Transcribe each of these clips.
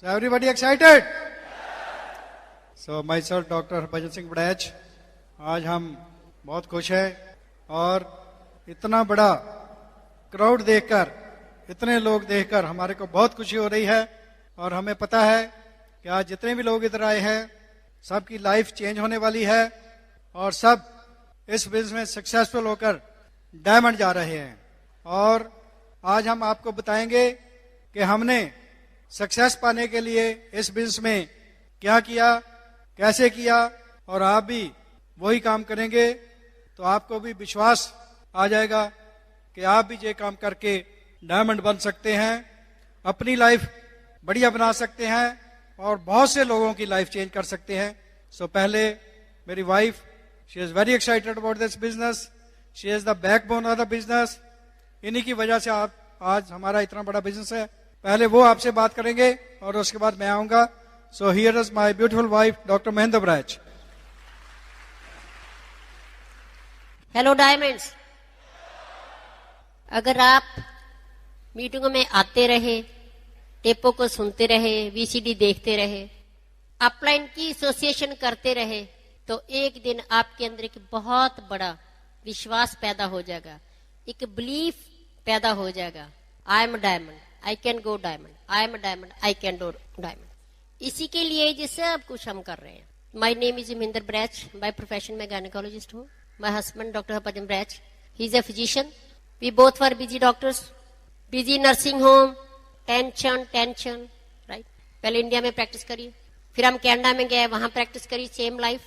So everybody excited? So myself Dr. Harbhajan Singh Badach, आज हम बहुत खुश हैं और इतना बड़ा क्राउड देखकर, इतने लोग देखकर हमारे को बहुत खुशी हो रही है। और हमें पता है कि आज जितने भी लोग इधर आए हैं सबकी लाइफ चेंज होने वाली है और सब इस बिजनेस में सक्सेसफुल होकर डायमंड जा रहे हैं। और आज हम आपको बताएंगे कि हमने सक्सेस पाने के लिए इस बिजनेस में क्या किया, कैसे किया, और आप भी वही काम करेंगे तो आपको भी विश्वास आ जाएगा कि आप भी ये काम करके डायमंड बन सकते हैं, अपनी लाइफ बढ़िया बना सकते हैं और बहुत से लोगों की लाइफ चेंज कर सकते हैं। सो पहले मेरी wife, she is very excited about this business, she is the backbone of the business. इन्हीं की वजह से आप आज हमारा इतना बड़ा बिजनेस है। पहले वो आपसे बात करेंगे और उसके बाद मैं आऊंगा। So here is my beautiful wife doctor Mahendra barrage. Hello diamonds, अगर आप मीटिंगों में आते रहे, टेपों को सुनते रहे, वीसीडी देखते रहे, अपलाइन की एसोसिएशन करते रहे, तो एक दिन आपके अंदर एक बहुत बड़ा विश्वास पैदा हो जाएगा, एक बिलीफ पैदा हो जाएगा। I am diamond, I can go diamond, I am diamond, I can do diamond. इसी के लिए ये सब कुछ हम कर रहे हैं। My name is Mahendra Baraj, by profession मैं गायनेकोलॉजिस्ट हूँ। My husband doctor Harbhajan Baraj, he is a physician. We both were busy doctors, busy nursing home, tension right. पहले इंडिया में प्रैक्टिस करी, फिर हम कनाडा में गए, वहां प्रैक्टिस करी, सेम लाइफ।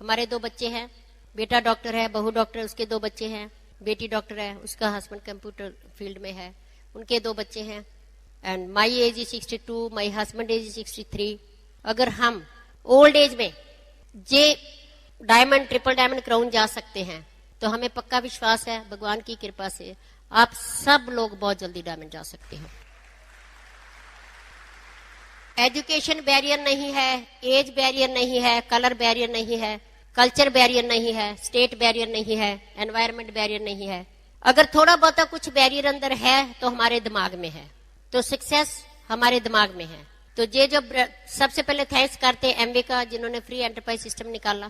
हमारे 2 बच्चे हैं, बेटा डॉक्टर है, बहू डॉक्टर है, उसके 2 बच्चे हैं, बेटी डॉक्टर है, उसका हस्बैंड कंप्यूटर फील्ड में है, उनके 2 बच्चे हैं। And my age is 62, my husband age is 63। अगर हम ओल्ड एज में जे डायमंड, ट्रिपल डायमंड क्राउन जा सकते हैं तो हमें पक्का विश्वास है भगवान की कृपा से आप सब लोग बहुत जल्दी डायमंड जा सकते हैं। एजुकेशन बैरियर नहीं है, एज बैरियर नहीं है, कलर बैरियर नहीं है, कल्चर बैरियर नहीं है, स्टेट बैरियर नहीं है, एनवायरमेंट बैरियर नहीं है। अगर थोड़ा बहुत कुछ बैरियर अंदर है तो हमारे दिमाग में है, तो सक्सेस हमारे दिमाग में है। तो ये जो सबसे पहले थैंक्स करते हैं एमवे का, जिन्होंने फ्री एंटरप्राइज सिस्टम निकाला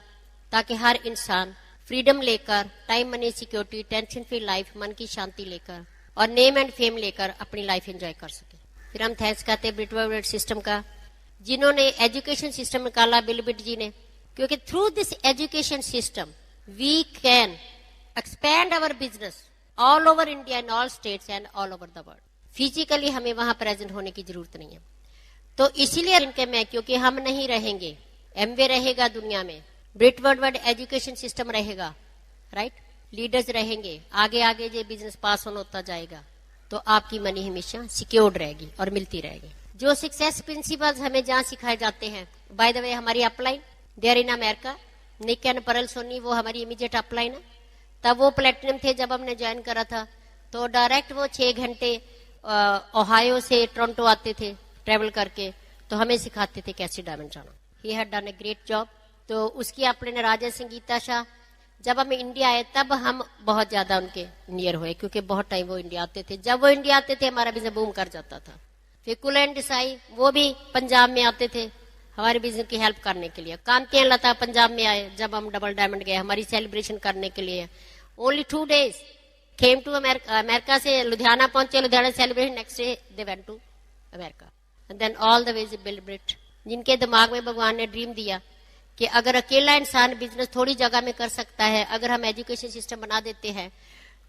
ताकि हर इंसान फ्रीडम लेकर, time money security, tension free life, मन की शांति लेकर और नेम एंड फेम लेकर अपनी लाइफ एंजॉय कर सके। फिर हम थैंक्स करते हैं ब्रिटवर्ड सिस्टम का, जिन्होंने एजुकेशन सिस्टम निकाला, बिलबिट जी ने, क्योंकि through this education system we can expand our business all over India, in all states and all over the world. Physically हमें वहां प्रेजेंट होने की जरूरत नहीं है। तो इसीलिए इनके में, क्योंकि हम नहीं रहेंगे, एमवे रहेगा दुनिया में, ब्रिटवर्ड एजुकेशन सिस्टम रहेगा, राइट, लीडर्स रहेंगे, आगे आगे ये बिजनेस पास ऑन होता जाएगा, तो आपकी मनी हमेशा सिक्योर्ड रहेगी और मिलती रहेगी। जो सक्सेस प्रिंसिपल्स हमें जहां सिखाए जाते हैं, बाय द वे हमारी upline there in America, Nick and Pearl Soni, वो हमारी इमीडिएट अपलाइन है। तब वो प्लेटिनम थे जब हमने ज्वाइन करा था, तो डायरेक्ट वो 6 घंटे ओहायो से टोरंटो आते थे ट्रेवल करके, तो हमें सिखाते थे कैसे डायमंड जाना। He had done a great job. तो उसकी अपने राजा संगीता शाह, जब हम इंडिया आए तब हम बहुत ज्यादा उनके नियर हुए, क्योंकि बहुत टाइम वो इंडिया आते थे। जब वो इंडिया आते थे हमारा बिजनेस बूम कर जाता था। फिर कुल एंड देसाई, वो भी पंजाब में आते थे हमारे बिजनेस की हेल्प करने के लिए। कांतियां लता पंजाब में आए जब हम डबल डायमंड गए हमारी सेलिब्रेशन करने के लिए। Only 2 days came to America, America से लुधियाना पहुंचे, Ludhiana celebration, next day they went to America and then all the ways build. जिनके दिमाग में भगवान ने ड्रीम दिया कि अगर अकेला इंसान बिजनेस थोड़ी जगह में कर सकता है, अगर हम एजुकेशन सिस्टम बना देते हैं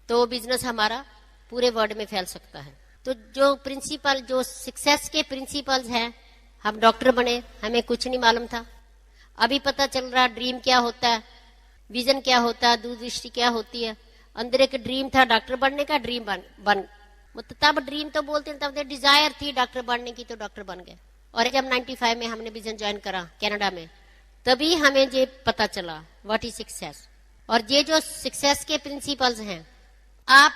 तो बिजनेस हमारा पूरे वर्ल्ड में फैल सकता है। तो जो प्रिंसिपल, जो सक्सेस के प्रिंसिपल्स हैं, हम डॉक्टर बने, हमें कुछ नहीं मालूम था, अभी पता चल रहा ड्रीम क्या होता है, विजन क्या होता है, दूरदृष्टि क्या होती है। अंदर एक ड्रीम था डॉक्टर बनने का, ड्रीम बन मतलब तब ड्रीम तो बोलते हैं, तब डिजायर थी डॉक्टर बनने की, तो डॉक्टर बन गए। और जब 95 में हमने बिजनेस ज्वाइन करा कनाडा में, तभी हमें ये पता चला व्हाट इज सक्सेस। और ये जो सक्सेस के प्रिंसिपल्स हैं, आप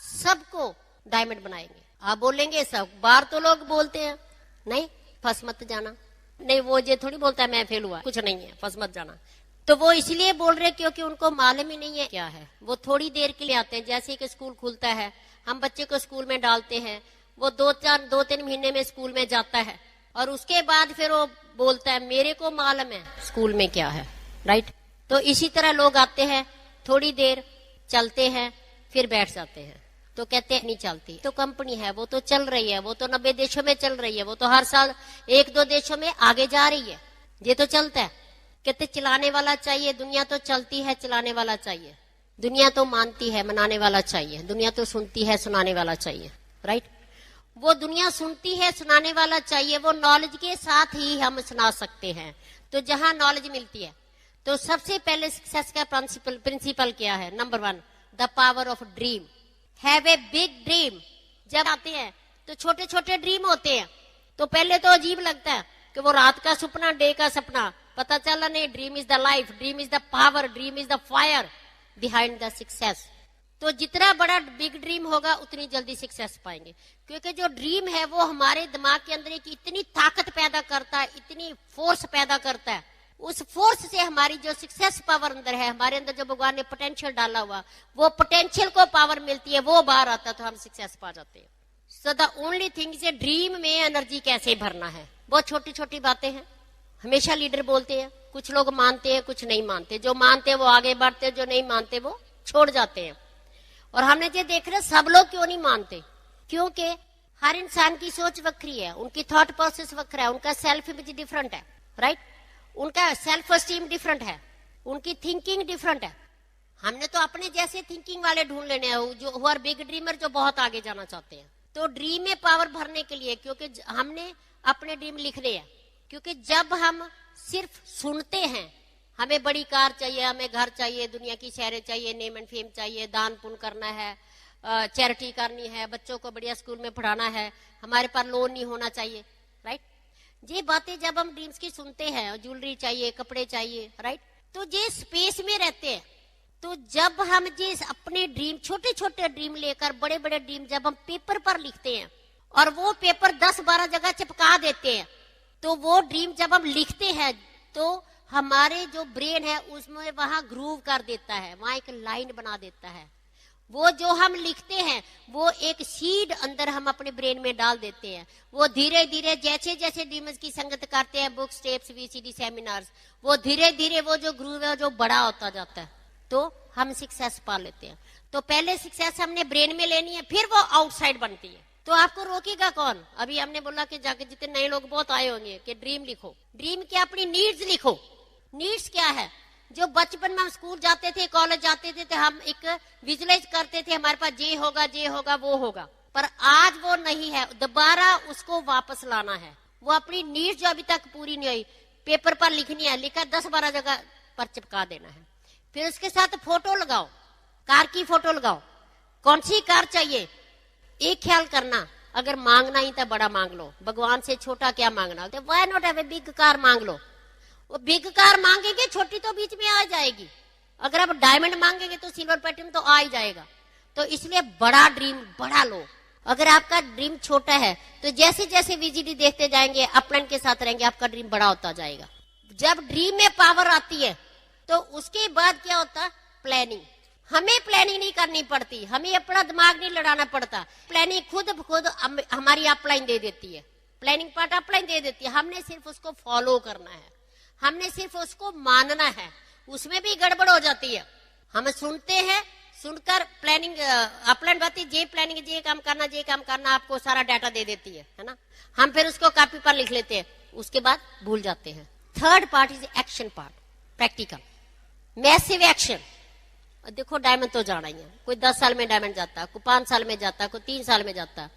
सबको डायमंड बनाएंगे। आप बोलेंगे सब बार, तो लोग बोलते हैं नहीं फंस मत जाना, नहीं वो ये थोड़ी बोलता है मैं फेल हुआ, कुछ नहीं है फंस मत जाना। तो वो इसलिए बोल रहे क्योंकि उनको मालूम ही नहीं है क्या है। वो थोड़ी देर के लिए आते हैं, जैसे कि स्कूल खुलता है, हम बच्चे को स्कूल में डालते हैं, वो 2-3 महीने में स्कूल में जाता है, और उसके बाद फिर वो बोलता है मेरे को मालूम है स्कूल में क्या है, राइट। तो इसी तरह लोग आते हैं, थोड़ी देर चलते हैं, फिर बैठ जाते हैं, तो कहते हैं नहीं चलती। तो कंपनी है, वो तो चल रही है, वो तो 90 देशों में चल रही है, वो तो हर साल 1-2 देशों में आगे जा रही है, ये तो चलता है। कहते चलाने वाला चाहिए, दुनिया तो चलती है, चलाने वाला चाहिए। दुनिया तो मानती है, मनाने वाला चाहिए। दुनिया तो सुनती है, सुनाने वाला चाहिए, राइट। वो दुनिया सुनती है, सुनाने वाला चाहिए, वो नॉलेज के साथ ही हम सुना सकते हैं। तो जहां नॉलेज मिलती है, तो सबसे पहले सक्सेस का प्रिंसिपल क्या है? Number 1, the power of dream. Have a big dream. जब आते हैं तो छोटे छोटे ड्रीम होते हैं, तो पहले तो अजीब लगता है कि वो रात का सपना, डे का सपना, पता चला नहीं dream is the life, dream is the power, dream is the fire behind the success. तो जितना बड़ा बिग ड्रीम होगा उतनी जल्दी सक्सेस पाएंगे, क्योंकि जो ड्रीम है वो हमारे दिमाग के अंदर एक इतनी ताकत पैदा करता है, इतनी फोर्स पैदा करता है। उस फोर्स से हमारी जो सक्सेस पावर अंदर है, हमारे अंदर जो भगवान ने पोटेंशियल डाला हुआ, वो पोटेंशियल को पावर मिलती है, वो बाहर आता है, तो हम सक्सेस पा जाते हैं। So the only thing is dream में एनर्जी कैसे भरना है। बहुत छोटी छोटी बातें हैं, हमेशा लीडर बोलते हैं, कुछ लोग मानते हैं, कुछ नहीं मानते। जो मानते हैं वो आगे बढ़ते हैं, जो नहीं मानते वो छोड़ जाते हैं। और हमने ये देख रहे सब लोग क्यों नहीं मानते? क्योंकि हर इंसान की सोच वक्री है, उनकी थॉट प्रोसेस वक्र है, उनका सेल्फ इमेज डिफरेंट है, राइट। उनका सेल्फ एस्टीम डिफरेंट है, उनकी थिंकिंग डिफरेंट है। हमने तो अपने जैसे थिंकिंग वाले ढूंढ लेने हैं, जो हु आर बिग ड्रीमर, जो बहुत आगे जाना चाहते हैं। तो ड्रीम में पावर भरने के लिए, क्योंकि हमने अपने ड्रीम लिखने हैं, क्योंकि जब हम सिर्फ सुनते हैं हमें बड़ी कार चाहिए, हमें घर चाहिए, दुनिया की शहरें चाहिए, नेम एंड फेम चाहिए, दान पुण्य करना है, चैरिटी करनी है, बच्चों को बढ़िया स्कूल में पढ़ाना है, हमारे पास लोन नहीं होना चाहिए, राइट। ये बातें जब हम ड्रीम्स की सुनते हैं, ज्वेलरी चाहिए, कपड़े चाहिए, राइट, तो ये स्पेस में रहते हैं। तो जब हम ये अपने ड्रीम, छोटे छोटे ड्रीम लेकर बड़े बड़े ड्रीम जब हम पेपर पर लिखते हैं और वो पेपर 10-12 जगह चिपका देते हैं, तो वो ड्रीम जब हम लिखते हैं तो हमारे जो ब्रेन है उसमें वहां ग्रूव कर देता है, वहां एक लाइन बना देता है। वो जो हम लिखते हैं वो एक सीड अंदर हम अपने ब्रेन में डाल देते हैं। वो धीरे धीरे जैसे जैसे ड्रीमर्स की संगत करते हैं, बुक्स, टेप्स, VCD, सेमिनार्स, वो धीरे धीरे वो जो ग्रूव है जो बड़ा होता जाता है, तो हम सक्सेस पा लेते हैं। तो पहले सक्सेस हमने ब्रेन में लेनी है, फिर वो आउटसाइड बनती है। तो आपको रोकेगा कौन? अभी हमने बोला कि जाके जितने नए लोग बहुत आए होंगे कि ड्रीम लिखो। ड्रीम क्या? अपनी नीड्स लिखो। नीड्स क्या है? जो बचपन में हम स्कूल जाते थे, कॉलेज जाते थे, तो हम एक विजुअलाइज करते थे हमारे पास ये होगा, वो होगा, पर आज वो नहीं है। दोबारा उसको वापस लाना है। वो अपनी नीड्स जो अभी तक पूरी नहीं हुई पेपर पर लिखनी है, लिखा 10-12 जगह पर चिपका देना है। फिर उसके साथ फोटो लगाओ, कार की फोटो लगाओ, कौन सी कार चाहिए। एक ख्याल करना, अगर मांगना ही था बड़ा मांग लो, भगवान से छोटा क्या मांगना होता है। Why not have a big car मांग लो। वो बिग कार मांगेंगे, छोटी तो बीच में आ जाएगी। अगर आप डायमंड मांगेंगे तो सिल्वर पैटर्न तो आ ही जाएगा। तो इसलिए बड़ा ड्रीम बड़ा लो। अगर आपका ड्रीम छोटा है तो जैसे जैसे VCD देखते जाएंगे, अपलाइन के साथ रहेंगे, आपका ड्रीम बड़ा होता जाएगा। जब ड्रीम में पावर आती है तो उसके बाद क्या होता है? प्लानिंग। हमें प्लानिंग नहीं करनी पड़ती, हमें अपना दिमाग नहीं लड़ाना पड़ता। प्लानिंग खुद हमारी अपलाइन दे देती है, प्लानिंग पार्ट अपलाइन दे देती है। हमने सिर्फ उसको फॉलो करना है, हमने सिर्फ उसको मानना है। उसमें भी गड़बड़ हो जाती है। हम सुनते हैं, सुनकर प्लानिंग अपलाइन बाती, जे प्लानिंग, ये काम करना, आपको सारा डाटा दे देती है ना। हम फिर उसको कॉपी पर लिख लेते हैं, उसके बाद भूल जाते हैं। Third part is action part, practical, massive action. देखो डायमंड तो जाना ही है। कोई 10 साल में डायमंड जाता है, कोई 5 साल में जाता है, कोई 3 साल में जाता है।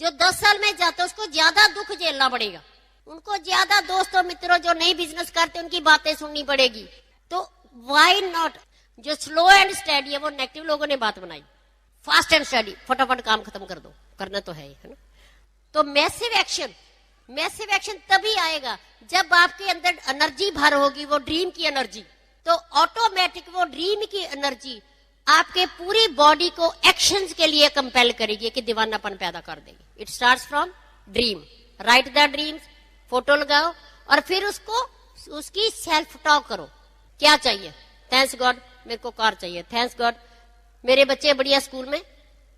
जो 10 साल में जाता है उसको ज्यादा दुख झेलना पड़ेगा, उनको ज्यादा दोस्तों मित्रों जो नई बिजनेस करते उनकी बातें सुननी पड़ेगी। तो व्हाई नॉट? जो स्लो एंड स्टडी है वो नेगेटिव लोगों ने बात बनाई, फास्ट एंड स्टडी, फटाफट काम खत्म कर दो, करना तो है ना। तो मैसिव एक्शन तभी आएगा जब आपके अंदर एनर्जी भर होगी, वो ड्रीम की एनर्जी। तो ऑटोमेटिक वो ड्रीम की एनर्जी आपके पूरी बॉडी को एक्शंस के लिए कंपेल करेगी, कि दीवानापन पैदा कर देगी। It starts from dream. Right the dreams, photo लगाओ और फिर उसको उसकी सेल्फ टॉक करो। क्या चाहिए? थैंक्स गॉड मेरे को कार चाहिए, थैंक्स गॉड मेरे बच्चे बढ़िया स्कूल में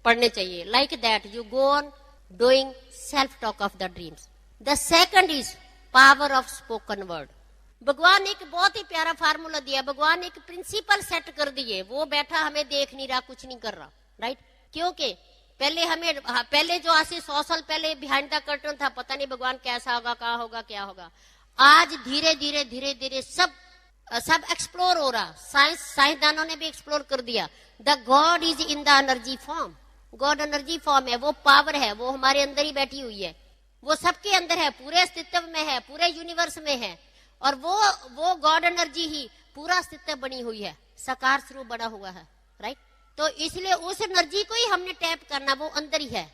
पढ़ने चाहिए। Like that you go on doing self talk of the dreams. The second is power of spoken word. भगवान ने एक बहुत ही प्यारा फार्मूला दिया, भगवान ने एक प्रिंसिपल सेट कर दिए, वो बैठा हमें देख नहीं रहा, कुछ नहीं कर रहा, राइट? क्योंकि पहले जो आज से 100 साल पहले बिहाइंड द कर्टन था, पता नहीं भगवान कैसा होगा, कहाँ होगा, क्या होगा। आज धीरे धीरे सब एक्सप्लोर हो रहा। साइंसदानों ने भी एक्सप्लोर कर दिया। The God is in the energy form. God energy form है, वो पावर है, वो हमारे अंदर ही बैठी हुई है, वो सबके अंदर है, पूरे अस्तित्व में है, पूरे यूनिवर्स में है। और वो गॉड एनर्जी ही पूरा अस्तित्व बनी हुई है, साकार स्वरूप बना हुआ है, राइट? तो इसलिए उस एनर्जी को ही हमने टैप करना, वो अंदर ही है।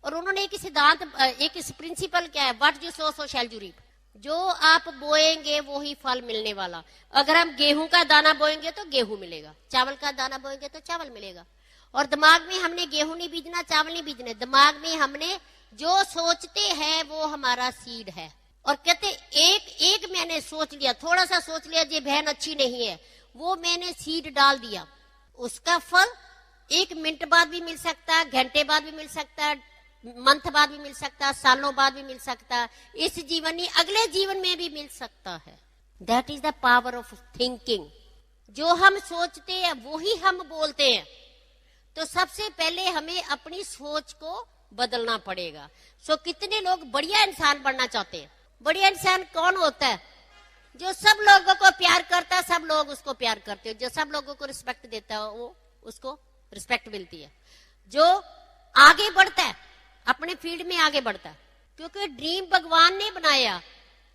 और उन्होंने एक सिद्धांत, एक प्रिंसिपल क्या है, what you sow so shall you reap. जो आप बोएंगे वो ही फल मिलने वाला। अगर हम गेहूं का दाना बोएंगे तो गेहूं मिलेगा, चावल का दाना बोएंगे तो चावल मिलेगा। और दिमाग में हमने गेहूं नहीं बीजना, चावल नहीं बीजने, दिमाग में हमने जो सोचते हैं वो हमारा सीड है। और कहते एक मैंने सोच लिया, थोड़ा सा सोच लिया, ये बहन अच्छी नहीं है, वो मैंने सीड डाल दिया, उसका फल 1 मिनट बाद भी मिल सकता, घंटे बाद भी मिल सकता, मंथ बाद भी मिल सकता, सालों बाद भी मिल सकता, इस जीवन में अगले जीवन में भी मिल सकता है। That is the power of thinking. जो हम सोचते हैं वो ही हम बोलते हैं। तो सबसे पहले हमें अपनी सोच को बदलना पड़ेगा। सो कितने लोग बढ़िया इंसान बनना चाहते हैं। बढ़िया इंसान कौन होता है? जो सब लोगों को प्यार करता है, सब लोग उसको प्यार करते हैं। जो सब लोगों को रिस्पेक्ट देता है, वो उसको रिस्पेक्ट मिलती है। जो आगे बढ़ता है, अपने फील्ड में आगे बढ़ता है, क्योंकि ड्रीम भगवान ने बनाया।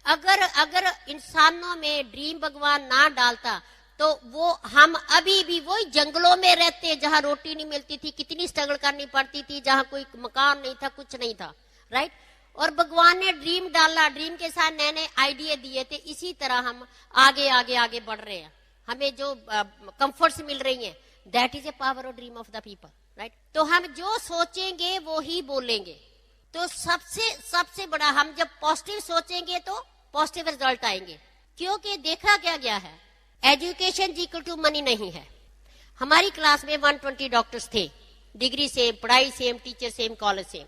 अगर इंसानों में ड्रीम भगवान ना डालता तो वो हम अभी भी वही जंगलों में रहते, जहां रोटी नहीं मिलती थी, कितनी स्ट्रगल करनी पड़ती थी, जहां कोई मकान नहीं था, कुछ नहीं था, राइट? और भगवान ने ड्रीम डाला, ड्रीम के साथ नए नए आइडिया दिए थे। इसी तरह हम आगे बढ़ रहे हैं। हमें जो कंफर्ट्स मिल रही हैं, that is a power of dream of the people, right? तो हम जो सोचेंगे वो ही बोलेंगे। तो सबसे बड़ा, हम जब पॉजिटिव सोचेंगे तो पॉजिटिव रिजल्ट आएंगे। क्योंकि देखा क्या गया है, एजुकेशन इक्वल टू मनी नहीं है। हमारी क्लास में 120 डॉक्टर्स थे, डिग्री सेम, पढ़ाई same, teacher same, college same.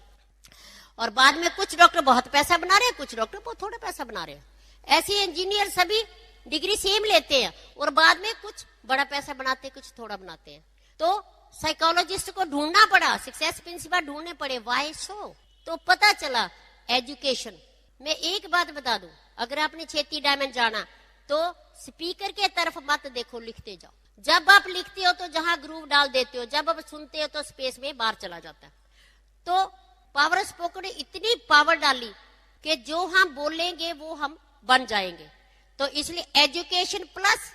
और बाद में कुछ डॉक्टर बहुत पैसा बना रहे हैं, कुछ डॉक्टर बहुत थोड़ा पैसा बना रहे हैं। ऐसे इंजीनियर सभी डिग्री सेम लेते हैं और बाद में कुछ बड़ा पैसा बनाते हैं, कुछ थोड़ा बनाते हैं। तो साइकोलॉजिस्ट को ढूंढना पड़ा, सक्सेस प्रिंसिपल ढूंढने पड़े। Why so? तो पता चला एजुकेशन में। एक बात बता दूं, अगर आपने 6 डायमंड जाना तो स्पीकर के तरफ मत देखो, लिखते जाओ। जब आप लिखते हो तो जहां ग्रूव डाल देते हो, जब आप सुनते हो तो स्पेस में बाहर चला जाता है। तो पावर स्पोकन ने इतनी पावर डाली कि जो हम बोलेंगे वो हम बन जाएंगे। तो इसलिए education plus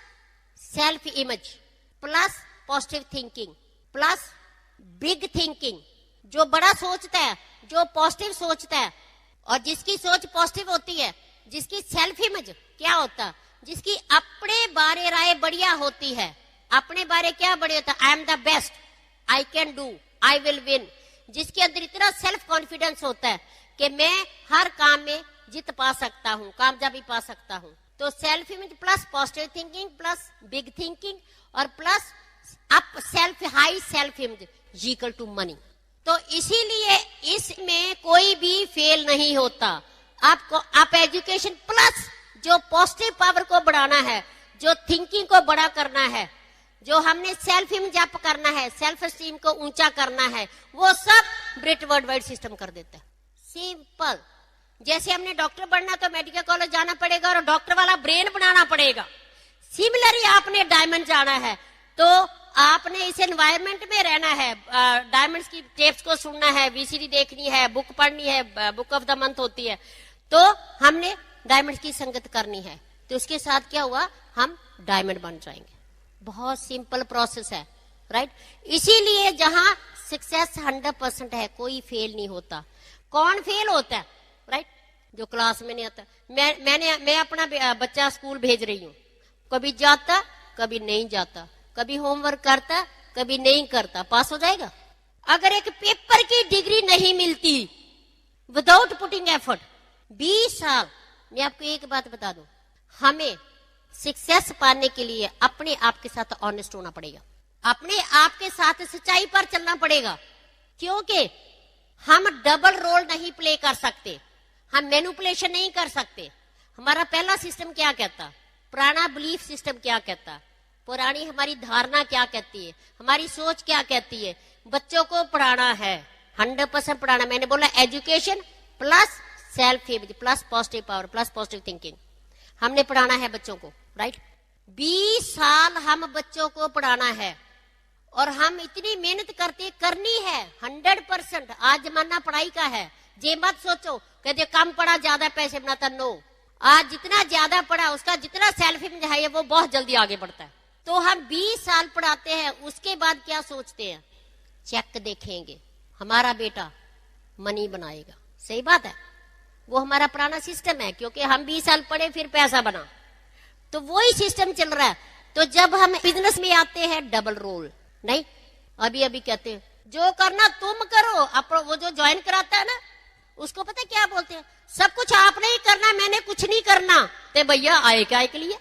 self image plus positive thinking plus big thinking. जो बड़ा सोचता है, जो पॉजिटिव सोचता है, और जिसकी सोच पॉजिटिव होती है, जिसकी सेल्फ इमेज क्या होता है, जिसकी अपने बारे राय बढ़िया होती है। अपने बारे क्या बढ़िया होता है? I am the best, I can do, I will win. जिसके अंदर इतना सेल्फ कॉन्फिडेंस होता है कि मैं हर काम में जीत पा सकता हूँ, कामयाबी पा सकता हूँ। तो self image plus positive thinking plus big thinking और plus up self high self image equal to money. तो इसीलिए इसमें कोई भी फेल नहीं होता। आप एजुकेशन प्लस जो पॉजिटिव पावर को बढ़ाना है, जो थिंकिंग को बड़ा करना है, जो हमने सेल्फ इमेज अप करना है, सेल्फ एस्टीम को ऊंचा करना है, वो सब ब्रिट वर्ल्ड वाइड सिस्टम कर देता है। सिंपल। जैसे हमने डॉक्टर बनना तो मेडिकल कॉलेज जाना पड़ेगा और डॉक्टर वाला ब्रेन बनाना पड़ेगा। सिमिलरली आपने डायमंड जाना है तो आपने इस एनवायरमेंट में रहना है, डायमंड्स की टेप्स को सुनना है, वीसीडी देखनी है, बुक पढ़नी है, बुक ऑफ द मंथ होती है, तो हमने डायमंड की संगत करनी है। तो उसके साथ क्या हुआ, हम डायमंड बन जाएंगे। बहुत सिंपल प्रोसेस है, राइट? इसीलिए जहां सक्सेस 100% है, कोई फेल नहीं होता। कौन फेल होता है, राइट? जो क्लास में नहीं आता। मैं अपना बच्चा स्कूल भेज रही हूँ, कभी जाता कभी नहीं जाता, कभी होमवर्क करता कभी नहीं करता, पास हो जाएगा? अगर एक पेपर की डिग्री नहीं मिलती विदाउट पुटिंग एफर्ट, 20 साल। मैं आपको एक बात बता दूं, हमें सक्सेस पाने के लिए अपने आप के साथ ऑनेस्ट होना पड़ेगा, अपने आप के साथ सच्चाई पर चलना पड़ेगा। क्योंकि हम डबल रोल नहीं प्ले कर सकते। हम मैनिपुलेशन नहीं कर सकते। हमारा पहला सिस्टम क्या कहता, पुराना बिलीफ सिस्टम क्या कहता, पुरानी हमारी धारणा क्या कहती है, हमारी सोच क्या कहती है। बच्चों को पढ़ाना है, 100% पढ़ाना। मैंने बोला education plus self image plus positive power plus positive thinking, हमने पढ़ाना है बच्चों को, राइट। 20 साल हम बच्चों को पढ़ाना है और हम इतनी मेहनत करनी है 100%। आज जमाना पढ़ाई का है, ये मत सोचो कहते कम पढ़ा ज्यादा पैसे बनाता, नो। आज जितना ज्यादा पढ़ा उसका जितना सेल्फ इमेज है वो बहुत जल्दी आगे बढ़ता है। तो हम 20 साल पढ़ाते हैं, उसके बाद क्या सोचते हैं, चेक देखेंगे, हमारा बेटा मनी बनाएगा। सही बात है, वो हमारा पुराना सिस्टम है, क्योंकि हम 20 साल पढ़े फिर पैसा बना, तो वही सिस्टम चल रहा है। तो जब हम बिजनेस में आते हैं डबल रोल नहीं, अभी कहते हैं जो करना तुम करो। वो जो ज्वाइन कराता है ना उसको पता है क्या बोलते हैं, सब कुछ आपने ही करना, मैंने कुछ नहीं करना। तो भैया आए क्या के लिए,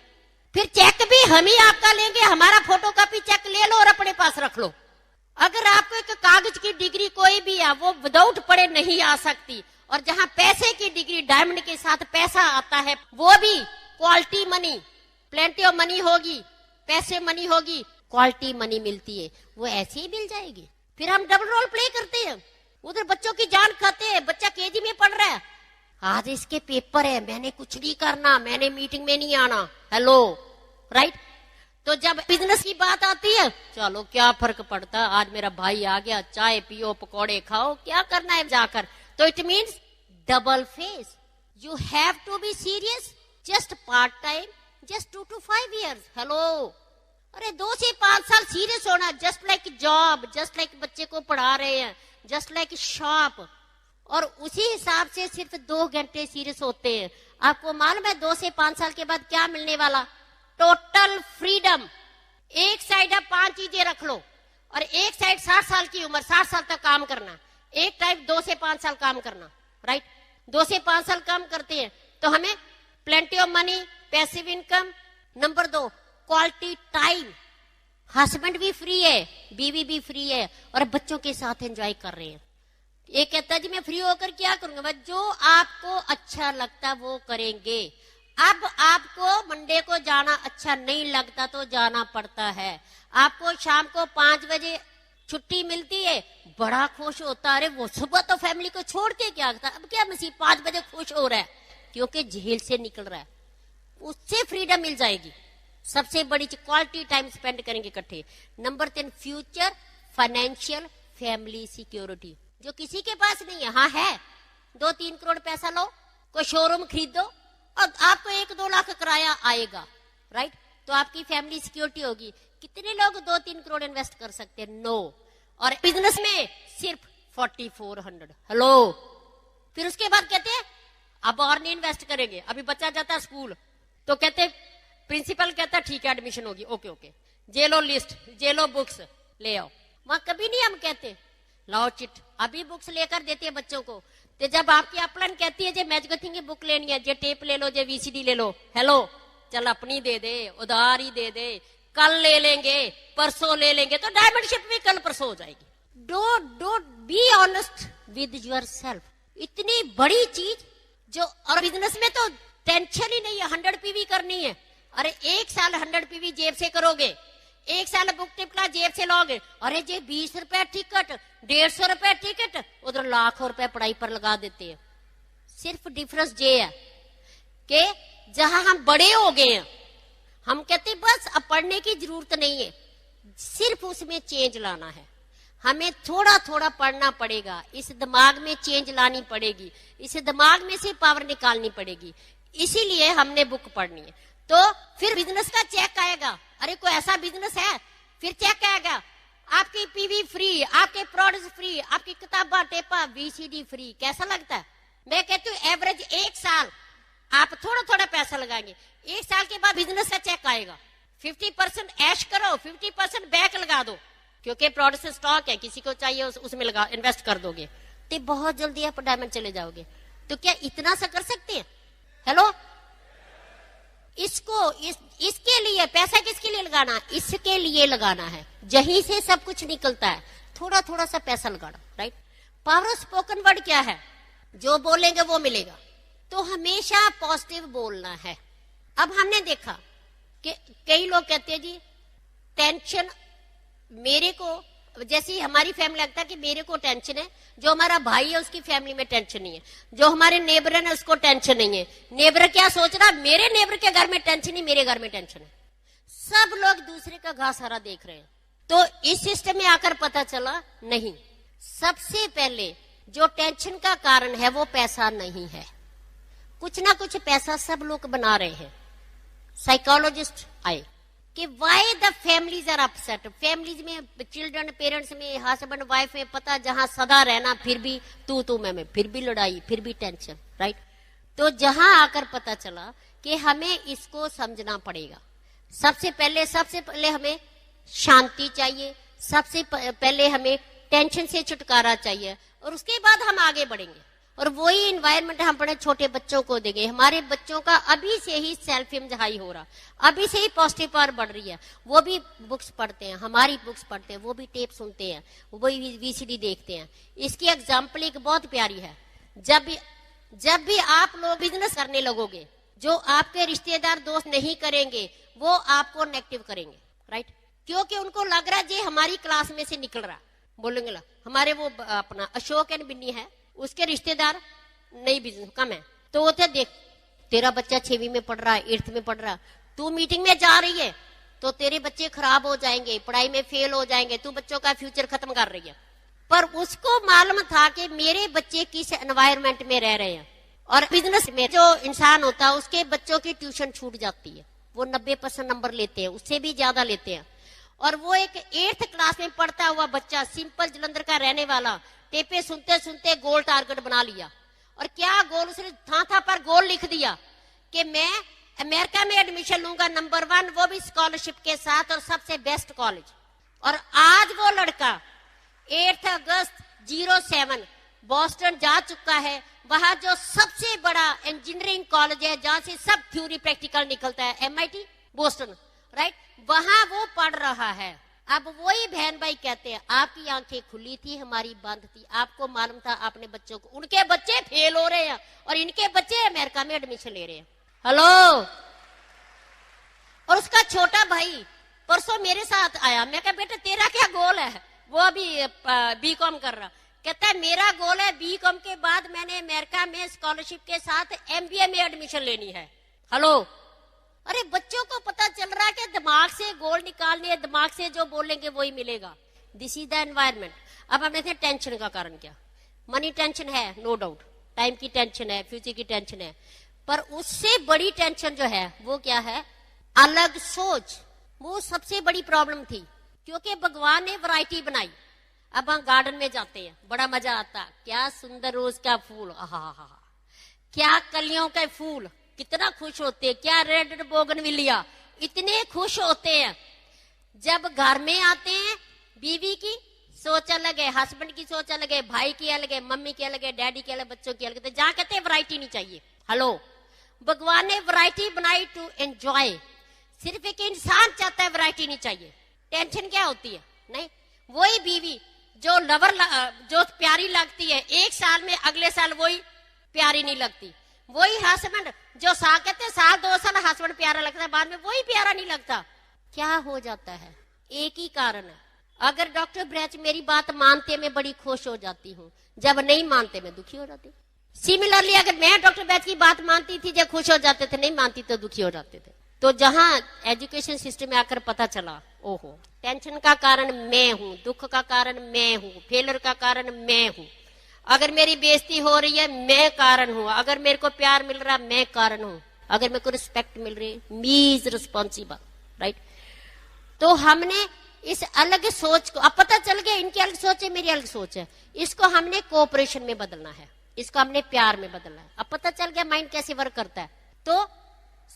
फिर चेक भी हम ही आपका लेंगे, हमारा फोटोकॉपी चेक ले लो और अपने पास रख लो। अगर आपको एक कागज की डिग्री कोई भी है वो विदाउट पढ़े नहीं आ सकती, और जहां पैसे की डिग्री डायमंड के साथ पैसा आता है, वो भी quality money, plenty of money होगी, पैसे मनी होगी, क्वालिटी मनी मिलती है, वो ऐसे ही मिल जाएगी। फिर हम डबल रोल प्ले करते हैं, उधर बच्चों की जान खाते हैं। बच्चा केजी में पढ़ रहा है, आज इसके पेपर है, मैंने कुछ नहीं करना, मैंने मीटिंग में नहीं आना, हेलो, राइट। तो जब बिजनेस की बात आती है, चलो क्या फर्क पड़ता, आज मेरा भाई आ गया, चाय पियो पकौड़े खाओ, क्या करना है जाकर। तो it means double face, you have to be serious, just part time, just 2 to 5 years, hello. अरे 2 से 5 साल सीरियस होना, just like job, just like बच्चे को पढ़ा रहे हैं, जस्ट लाइक शॉप। और उसी हिसाब से सिर्फ 2 घंटे सीरियस होते हैं। आपको मालूम है 2 से 5 साल के बाद क्या मिलने वाला, टोटल फ्रीडम। एक साइड आप 5 चीजें रख लो और एक साइड 60 साल की उम्र, 60 साल तक काम करना, एक टाइप 2 से 5 साल काम करना, राइट। 2 से 5 साल काम करते हैं तो हमें plenty of money, passive income. Number 2 quality time, husband भी फ्री है, बीवी भी फ्री है और बच्चों के साथ एंजॉय कर रहे हैं। एक कहता है जी मैं फ्री होकर क्या करूंगा, बस जो आपको अच्छा लगता वो करेंगे। अब आपको मंडे को जाना अच्छा नहीं लगता तो जाना पड़ता है। आपको शाम को 5 बजे छुट्टी मिलती है, बड़ा खुश होता है, अरे वो सुबह तो फैमिली को छोड़ के क्या आता, अब क्या मसीह 5 बजे खुश हो रहा है क्योंकि जेल से निकल रहा है, उससे फ्रीडम मिल जाएगी। सबसे बड़ी क्वालिटी टाइम स्पेंड करेंगे इकट्ठे। Number 3 future financial family security, जो किसी के पास नहीं है। हाँ है, 2-3 करोड़ पैसा लो, कोई शोरूम खरीदो और आपको 1-2 लाख किराया आएगा, राइट। तो आपकी फैमिली सिक्योरिटी होगी। कितने लोग 2-3 करोड़ इन्वेस्ट कर सकते हैं, नो। और बिजनेस में सिर्फ 4400, हेलो। फिर उसके बाद कहते हैं अब और नहीं इन्वेस्ट करेंगे। अभी बच्चा जाता है स्कूल तो कहते प्रिंसिपल कहता ठीक है एडमिशन होगी, ओके ओके, जे लो लिस्ट, जे लो बुक्स ले आओ। वहां कभी नहीं हम कहते लाओ चिट, अभी बुक्स लेकर देते हैं बच्चों को। तो जब आपकी अपलन कहती है जे मैजगथिंग की बुक लेनी है, जे टेप ले लो, जे वीसीडी ले लो, हेलो, चल अपनी दे दे, उधार ही दे दे, कल ले लेंगे, परसों ले लेंगे, तो डायमंड शिप भी कल परसों हो जाएगी। Don't be honest with your self. इतनी बड़ी चीज जो, और बिजनेस में तो टेंशन ही नहीं है, 100 पीवी करनी है। अरे 1 साल 100 पीवी जेब से करोगे, 1 साल बुक टिपला जेब से लोगे, अरे जे 20 रुपए टिकट, 150 रुपए टिकट, उधर लाखों रुपए पढ़ाई पर लगा देते हैं। सिर्फ डिफरेंस ये है कि जहां हम बड़े हो गए हैं, हम कहते बस अब पढ़ने की जरूरत नहीं है, सिर्फ उसमें चेंज लाना है। हमें थोड़ा थोड़ा पढ़ना पड़ेगा, इस दिमाग में चेंज लानी पड़ेगी, इस दिमाग में से पावर निकालनी पड़ेगी। इसीलिए हमने बुक पढ़नी है। तो फिर बिजनेस का चेक आएगा, अरे कोई ऐसा बिजनेस है, फिर चेक आएगा, आपकी पीवी फ्री, आपके प्रोडक्ट्स फ्री, आपकी किताबा टेपा वीसीडी फ्री। कैसा लगता है? मैं कहती हूँ एवरेज 1 साल आप थोड़ा थोड़ा पैसा लगाएंगे, 1 साल के बाद बिजनेस का चेक आएगा। 50% ऐश करो, 50% बैक लगा दो, क्योंकि प्रोडक्ट स्टॉक है, किसी को चाहिए उसमें लगा इन्वेस्ट कर दोगे तो बहुत जल्दी आप डायमंड चले जाओगे। तो क्या इतना सा कर सकते हैं? हेलो, इसके लिए पैसा किसके लिए लगाना? इसके लिए लगाना है, यहीं से सब कुछ निकलता है। थोड़ा थोड़ा सा पैसा लगाना, right. Power of spoken word क्या है? जो बोलेंगे वो मिलेगा। तो हमेशा पॉजिटिव बोलना है। अब हमने देखा कि कई लोग कहते हैं जी टेंशन मेरे को, जैसे हमारी फैमिली लगता है कि मेरे को टेंशन है, जो हमारा भाई है उसकी फैमिली में टेंशन नहीं है, जो हमारे नेबर है उसको टेंशन नहीं है। नेबर क्या सोच रहा, मेरे नेबर के घर में टेंशन नहीं, मेरे घर में टेंशन है। सब लोग दूसरे का घास हरा देख रहे हैं। तो इस सिस्टम में आकर पता चला नहीं, सबसे पहले जो टेंशन का कारण है वो पैसा नहीं है। कुछ ना कुछ पैसा सब लोग बना रहे हैं। साइकोलॉजिस्ट आए कि why the families are upset. Families में, चिल्ड्रन, पेरेंट्स में, हस्बैंड वाइफ में, पता जहां सदा रहना, फिर भी तू मैं, फिर भी लड़ाई, फिर भी टेंशन, राइट। तो जहां आकर पता चला कि हमें इसको समझना पड़ेगा। सबसे पहले हमें शांति चाहिए, सबसे पहले हमें टेंशन से छुटकारा चाहिए, और उसके बाद हम आगे बढ़ेंगे। और वही इन्वायरमेंट हम अपने छोटे बच्चों को देंगे। हमारे बच्चों का अभी से ही सेल्फ इमेज हाई हो रहा, अभी से ही पॉजिटिव पावर बढ़ रही है। वो भी बुक्स पढ़ते हैं, हमारी बुक्स पढ़ते हैं, वो भी टेप सुनते हैं, वो भी वीसीडी देखते हैं। इसकी एग्जाम्पल एक बहुत प्यारी है। जब भी आप लोग बिजनेस करने लगोगे, जो आपके रिश्तेदार दोस्त नहीं करेंगे वो आपको नेगेटिव करेंगे, राइट। क्योंकि उनको लग रहा है ये हमारी क्लास में से निकल रहा, बोलेंगे ला हमारे वो अपना अशोक एंड बिन्नी है, उसके रिश्तेदार नहीं बिजनेस कम है, तो वो थे देख तेरा बच्चा 6वीं में पढ़ रहा है, 8th में पढ़ रहा है, तू मीटिंग में जा रही है तो तेरे बच्चे खराब हो जाएंगे, पढ़ाई में फेल हो जाएंगे, तू बच्चों का फ्यूचर खत्म कर रही है। पर उसको मालूम था कि मेरे बच्चे किस एनवायरमेंट में रह रहे हैं। और बिजनेस में जो इंसान होता है उसके बच्चों की ट्यूशन छूट जाती है, वो 90% नंबर लेते हैं, उससे भी ज्यादा लेते हैं। और वो एक 8th क्लास में पढ़ता हुआ बच्चा, सिंपल जलंधर का रहने वाला, टेपे सुनते सुनते गोल टारगेट बना लिया। और क्या गोल, उसने था पर गोल लिख दिया कि मैं अमेरिका में एडमिशन लूंगा नंबर 1, वो भी स्कॉलरशिप के साथ और सबसे बेस्ट कॉलेज। और आज वो लड़का 8 अगस्त 07 बॉस्टन जा चुका है। वहां जो सबसे बड़ा इंजीनियरिंग कॉलेज है जहां से सब थ्योरी प्रैक्टिकल निकलता है, MIT बोस्टन, राइट, वहां वो पढ़ रहा है। अब वही बहन भाई कहते हैं आपकी आंखें खुली थी, हमारी बंद थी। आपको मालूम था अपने बच्चों को, उनके बच्चे फेल हो रहे हैं और इनके बच्चे अमेरिका में एडमिशन ले रहे हैं। हेलो। और उसका छोटा भाई परसों मेरे साथ आया, मैं कहा बेटा तेरा क्या गोल है? वो अभी BCom कर रहा, कहता है मेरा गोल है BCom के बाद मैंने अमेरिका में स्कॉलरशिप के साथ MBA में एडमिशन लेनी है। हेलो। अरे बच्चों को पता चल रहा है कि दिमाग से गोल निकालने, दिमाग से जो बोलेंगे वही मिलेगा। This is the environment. अब हम देखते हैं टेंशन का कारण क्या। मनी टेंशन है, नो डाउट, टाइम की टेंशन है, फ्यूचर की टेंशन है, पर उससे बड़ी टेंशन जो है वो क्या है? अलग सोच। वो सबसे बड़ी प्रॉब्लम थी, क्योंकि भगवान ने वैरायटी बनाई। अब हम गार्डन में जाते हैं, बड़ा मजा आता, क्या सुंदर रोज का फूल, आहा, क्या कलियों के फूल, कितना खुश होते हैं, क्या रेड बोगनविलिया, इतने खुश होते हैं। जब घर में आते हैं बीवी की सोच अलग है, हस्बैंड की सोच अलग है, भाई की अलग है, मम्मी की अलग है, डैडी की अलग, बच्चों की अलग है, जहां कहते हैं वैरायटी नहीं चाहिए। हेलो। भगवान ने वैरायटी बनाई टू एंजॉय। सिर्फ एक इंसान चाहता है वैरायटी नहीं चाहिए। टेंशन क्या होती है? नहीं, वही बीवी जो जो प्यारी लगती है 1 साल में, अगले साल वही प्यारी नहीं लगती। वही हस्बैंड जो कहते हैं साल 2 साल हस्बैंड प्यारा लगता है, बाद में वही प्यारा नहीं लगता। क्या हो जाता है? एक ही कारण है। अगर डॉक्टर ब्रैच मेरी बात मानते मैं बड़ी खुश हो जाती हूँ, जब नहीं मानते मैं दुखी हो जाती हूँ। सिमिलरली अगर मैं डॉक्टर ब्रैच की बात मानती थी जब खुश हो जाते थे, नहीं मानती तो दुखी हो जाते थे। तो जहां एजुकेशन सिस्टम में आकर पता चला, ओहो टेंशन का कारण मैं हूं, दुख का कारण मैं हूं, फेलर का कारण मैं हूं, अगर मेरी बेइज्जती हो रही है मैं कारण हूं, अगर मेरे को प्यार मिल रहा मैं कारण हूं, अगर मेरे को रिस्पेक्ट मिल रही मी इज रिस्पॉन्सिबल, राइट। तो हमने इस अलग सोच को, अब पता चल गया इनकी अलग सोच है, मेरी अलग सोच है, इसको हमने कोऑपरेशन में बदलना है, इसको हमने प्यार में बदलना है। अब पता चल गया माइंड कैसे वर्क करता है। तो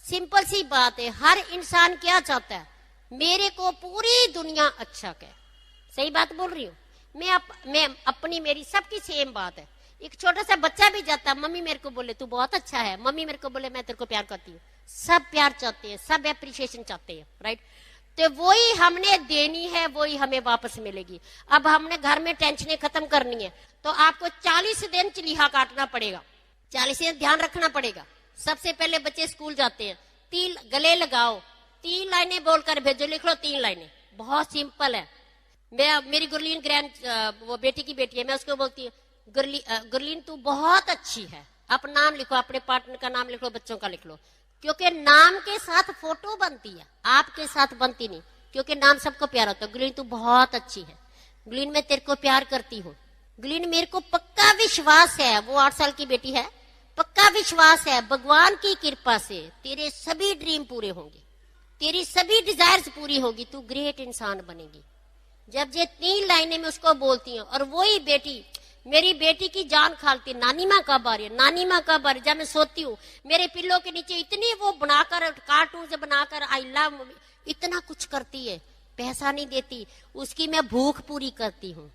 सिंपल सी बात है, हर इंसान क्या चाहता है? मेरे को पूरी दुनिया अच्छा कहे। सही बात बोल रही हूँ मैं अपनी मेरी सबकी सेम बात है। एक छोटा सा बच्चा भी जाता है, मम्मी मेरे को बोले तू बहुत अच्छा है, मम्मी मेरे को बोले मैं तेरे को प्यार करती हूँ। सब प्यार चाहते हैं, सब एप्रिशिएशन चाहते हैं, राइट। तो वही हमने देनी है, वही हमें वापस मिलेगी। अब हमने घर में टेंशनें खत्म करनी है तो आपको 40 दिन चलीहा काटना पड़ेगा। 40 दिन ध्यान रखना पड़ेगा। सबसे पहले बच्चे स्कूल जाते हैं, 3 गले लगाओ, 3 लाइनें बोलकर भेजो, लिख लो 3 लाइनें, बहुत सिंपल है। मेरी गुरलीन वो बेटी की बेटी है, मैं उसको बोलती हूँ गुरलीन तू बहुत अच्छी है। आप नाम लिखो, अपने पार्टनर का नाम लिख लो, बच्चों का लिख लो, क्योंकि नाम के साथ फोटो बनती है, आपके साथ बनती नहीं, क्योंकि नाम सबको प्यार होता है। गुरलीन तू बहुत अच्छी है, गुरलीन मैं तेरे को प्यार करती हूँ, गुरलीन मेरे को पक्का विश्वास है, वो 8 साल की बेटी है, पक्का विश्वास है भगवान की कृपा से तेरे सभी ड्रीम पूरे होंगे, तेरी सभी डिजायर्स पूरी होगी, तू ग्रेट इंसान बनेगी। जब ये 3 लाइनें में उसको बोलती हूँ, और वही बेटी मेरी बेटी की जान खालती, नानी माँ कब आ रही है, नानी माँ कब आ रही है। जब मैं सोती हूँ मेरे पिल्लों के नीचे इतनी वो बनाकर कार्टून से बनाकर आई लव इतना कुछ करती है, पैसा नहीं देती, उसकी मैं भूख पूरी करती हूँ,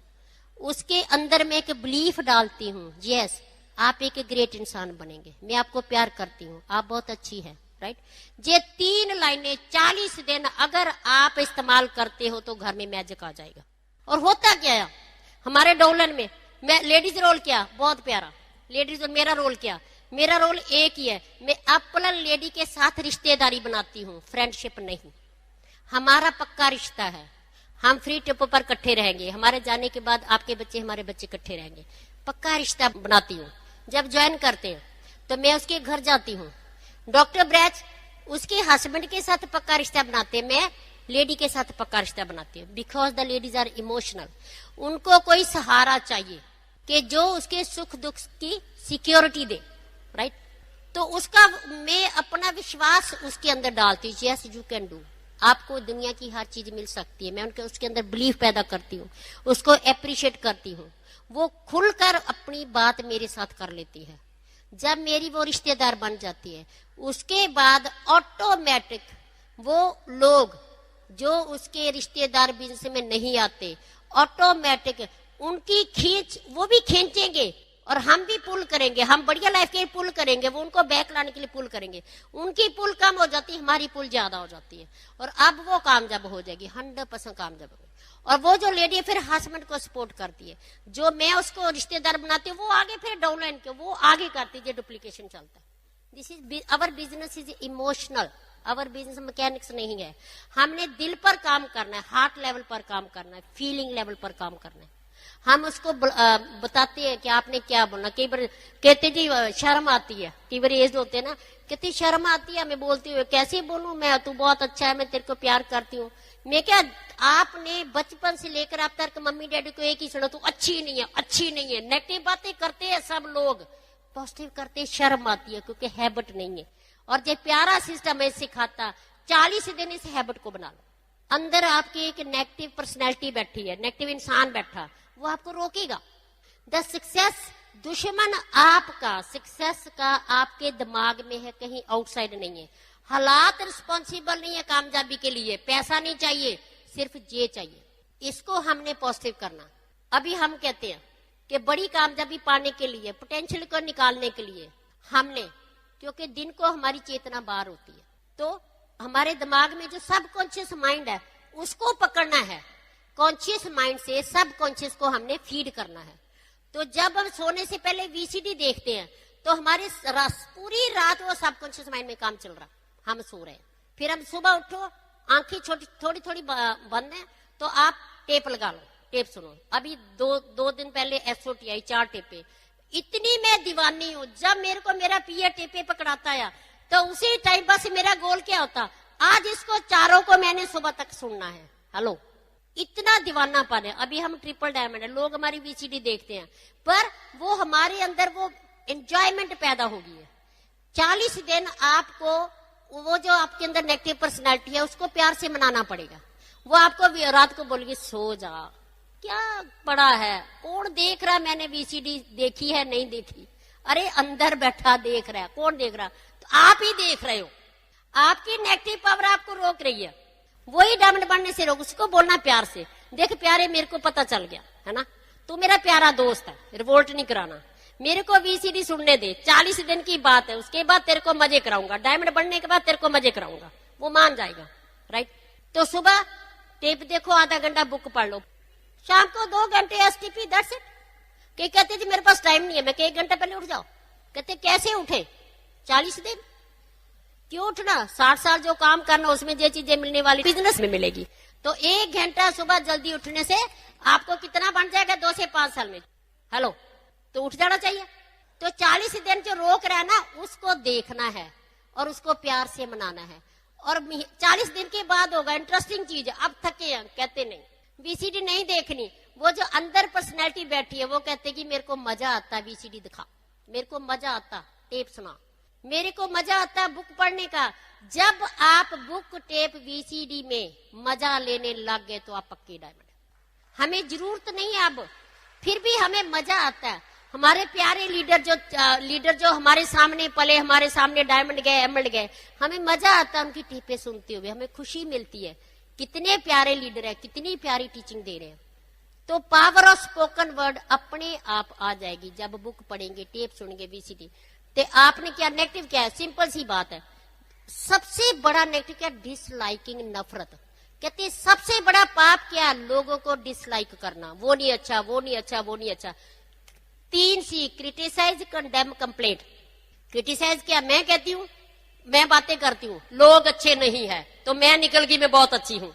उसके अंदर में एक बिलीफ डालती हूँ, यस आप एक ग्रेट इंसान बनेंगे, मैं आपको प्यार करती हूँ, आप बहुत अच्छी है, राइट। ये 3 लाइनें 40 दिन अगर आप इस्तेमाल करते हो तो घर में मैजिक आ जाएगा। और होता क्या है हमारे डोलन में, मैं लेडीज रोल किया बहुत प्यारा, लेडीज मेरा रोल किया, मेरा रोल एक ही है, मैं अपना लेडी के साथ रिश्तेदारी बनाती हूँ, फ्रेंडशिप नहीं। हमारा पक्का रिश्ता है, हम फ्री टिप पर इकट्ठे रहेंगे, हमारे जाने के बाद आपके बच्चे हमारे बच्चे इकट्ठे रहेंगे, पक्का रिश्ता बनाती हूँ। जब ज्वाइन करते हैं तो मैं उसके घर जाती हूँ, डॉक्टर ब्रैच उसके हस्बैंड के साथ पक्का रिश्ता बनाते हैं, मैं लेडी के साथ पक्का रिश्ता बनाती हूँ, because the ladies are emotional. उनको कोई सहारा चाहिए कि जो उसके सुख दुख की सिक्योरिटी दे, राइट। तो उसका मैं अपना विश्वास उसके अंदर डालती हूँ, यस यू कैन डू, आपको दुनिया की हर चीज मिल सकती है। मैं उनके उसके अंदर बिलीफ पैदा करती हूँ, उसको एप्रिशिएट करती हूँ, वो खुलकर अपनी बात मेरे साथ कर लेती है। जब मेरी वो रिश्तेदार बन जाती है उसके बाद ऑटोमेटिक वो लोग जो उसके रिश्तेदार बिजनेस में नहीं आते, ऑटोमेटिक उनकी खींच वो भी खींचेंगे और हम भी पुल करेंगे, हम बढ़िया लाइफ के पुल करेंगे, वो उनको बैक लाने के लिए पुल करेंगे, उनकी पुल कम हो जाती है, हमारी पुल ज्यादा हो जाती है, और अब वो कामयाब हो जाएगी, 100% कामयाब होगी। और वो जो लेडी है फिर हस्बैंड को सपोर्ट करती है, जो मैं उसको रिश्तेदार बनाती हूँ वो आगे फिर डाउनलाइन के वो आगे करती है, डुप्लीकेशन चलता है। This is our business is emotional, our business mechanics नहीं है। हमने दिल पर काम करना है, हार्ट लेवल पर काम करना है, फीलिंग लेवल पर काम करना है। हम उसको बताते हैं कि आपने क्या बोलना, कई बार कहते जी शर्म आती है, कई बार एज होते हैं ना, कितनी शर्म आती है, मैं बोलती हूँ कैसे बोलूं मैं, तू बहुत अच्छा है, मैं तेरे को प्यार करती हूँ। मैं क्या, आपने बचपन से लेकर अब तक मम्मी डैडी को एक ही सुना, तू अच्छी नहीं है, अच्छी नहीं है। नेगेटिव बातें करते हैं सब लोग, पॉजिटिव करते हैं, शर्म आती है क्योंकि हैबिट नहीं है। और जो प्यारा सिस्टम है सिखाता, 40 दिन इस हैबिट को बना लो। अंदर आपकी एक नेगेटिव पर्सनैलिटी बैठी है, नेगेटिव इंसान बैठा, वो आपको रोकेगा। द सक्सेस दुश्मन आपका, सक्सेस का आपके दिमाग में है, कहीं आउटसाइड नहीं है। हालात रिस्पॉन्सिबल नहीं है कामयाबी के लिए, पैसा नहीं चाहिए, सिर्फ ये चाहिए। इसको हमने पॉजिटिव करना। अभी हम कहते हैं कि बड़ी कामयाबी पाने के लिए, पोटेंशियल को निकालने के लिए हमने, क्योंकि दिन को हमारी चेतना बाहर होती है, तो हमारे दिमाग में जो सब कॉन्शियस माइंड है उसको पकड़ना है, कॉन्शियस माइंड से सब कॉन्शियस को हमने फीड करना है। तो जब हम सोने से पहले वीसीडी देखते हैं तो हमारी पूरी रात वो सब कॉन्शियस माइंड में काम चल रहा, हम सो रहे हैं। फिर हम सुबह उठो, आंखें थोड़ी थोड़ी बंद है तो आप टेप लगा लो, टेप सुनो। अभी दो दिन पहले एसओटी आई, 4 टेपे, इतनी मैं दीवानी हूँ। जब मेरे को मेरा पिया टेपे पकड़ाता है तो उसी टाइम बस मेरा गोल क्या होता, आज इसको चारों को मैंने सुबह तक सुनना है। हेलो, इतना दीवानापन है। अभी हम ट्रिपल डायमंड है, लोग हमारी वीसीडी देखते हैं, पर वो हमारे अंदर वो एंजॉयमेंट पैदा होगी है। 40 दिन आपको वो जो आपके अंदर नेगेटिव पर्सनैलिटी है उसको प्यार से मनाना पड़ेगा। वो आपको रात को बोलेगी सो जा, क्या पड़ा है, कौन देख रहा है, मैंने वीसीडी देखी है नहीं देखी, अरे अंदर बैठा देख रहा है, कौन देख रहा, तो आप ही देख रहे हो। आपकी नेगेटिव पावर आपको रोक रही है, वही डायमंड बनने से रोक। उसको बोलना प्यार से, देख प्यारे मेरे को पता चल गया है ना, तू मेरा प्यारा दोस्त है, रिवोल्ट नहीं कराना, मेरे को वीसीडी सुनने दे, 40 दिन की बात है, उसके बाद तेरे को मजे कराऊंगा, डायमंड बनने के बाद तेरे को मजे कराऊंगा, वो मान जाएगा, राइट। तो सुबह टेप देखो, आधा घंटा बुक पढ़ लो, शाम को 2 घंटे एसटीपी, दैट्स इट। कई कहते थे मेरे पास टाइम नहीं है, मैं 1 घंटे पहले उठ जाओ, कहते कैसे उठे? 40 दिन। क्यों उठना? 60 साल जो काम करना उसमें जो चीजें मिलने वाली बिजनेस में मिलेगी। तो 1 घंटा सुबह जल्दी उठने से आपको कितना बन जाएगा 2 से 5 साल में? हेलो, तो उठ जाना चाहिए। तो 40 दिन जो रोक रहा है ना, उसको देखना है और उसको प्यार से मनाना है। और 40 दिन के बाद होगा इंटरेस्टिंग चीज, अब थके हैं, कहते नहीं वीसीडी नहीं देखनी। वो जो अंदर पर्सनैलिटी बैठी है वो कहते कि मेरे को मजा आता वीसीडी दिखा, मेरे को मजा आता टेप सुना, मेरे को मजा आता बुक पढ़ने का। जब आप बुक टेप वीसीडी में मजा लेने लग गए तो आप पक्के डायमंड। हमें जरूरत नहीं है अब, फिर भी हमें मजा आता है। हमारे प्यारे लीडर जो हमारे सामने पले, हमारे सामने डायमंड गए, एमरल्ड गए, हमें मजा आता है उनकी टीपे सुनते हुए, हमें खुशी मिलती है। कितने प्यारे लीडर है, कितनी प्यारी टीचिंग दे रहे हैं। तो पावर ऑफ स्पोकन वर्ड अपने आप आ जाएगी जब बुक पढ़ेंगे, टेप सुनेंगे, वीसीडी। तो आपने क्या नेगेटिव क्या है? सिंपल सी बात है। सबसे बड़ा नेगेटिव क्या? डिसलाइकिंग, नफरत। कहते सबसे बड़ा पाप क्या? लोगों को डिसलाइक करना, वो नहीं अच्छा, वो नहीं अच्छा, वो नहीं अच्छा। 3 C, criticise, condemn, complaint. Criticise क्या? मैं कहती हूं, मैं बातें करती हूं, लोग अच्छे नहीं है तो मैं निकल गई, मैं बहुत अच्छी हूं।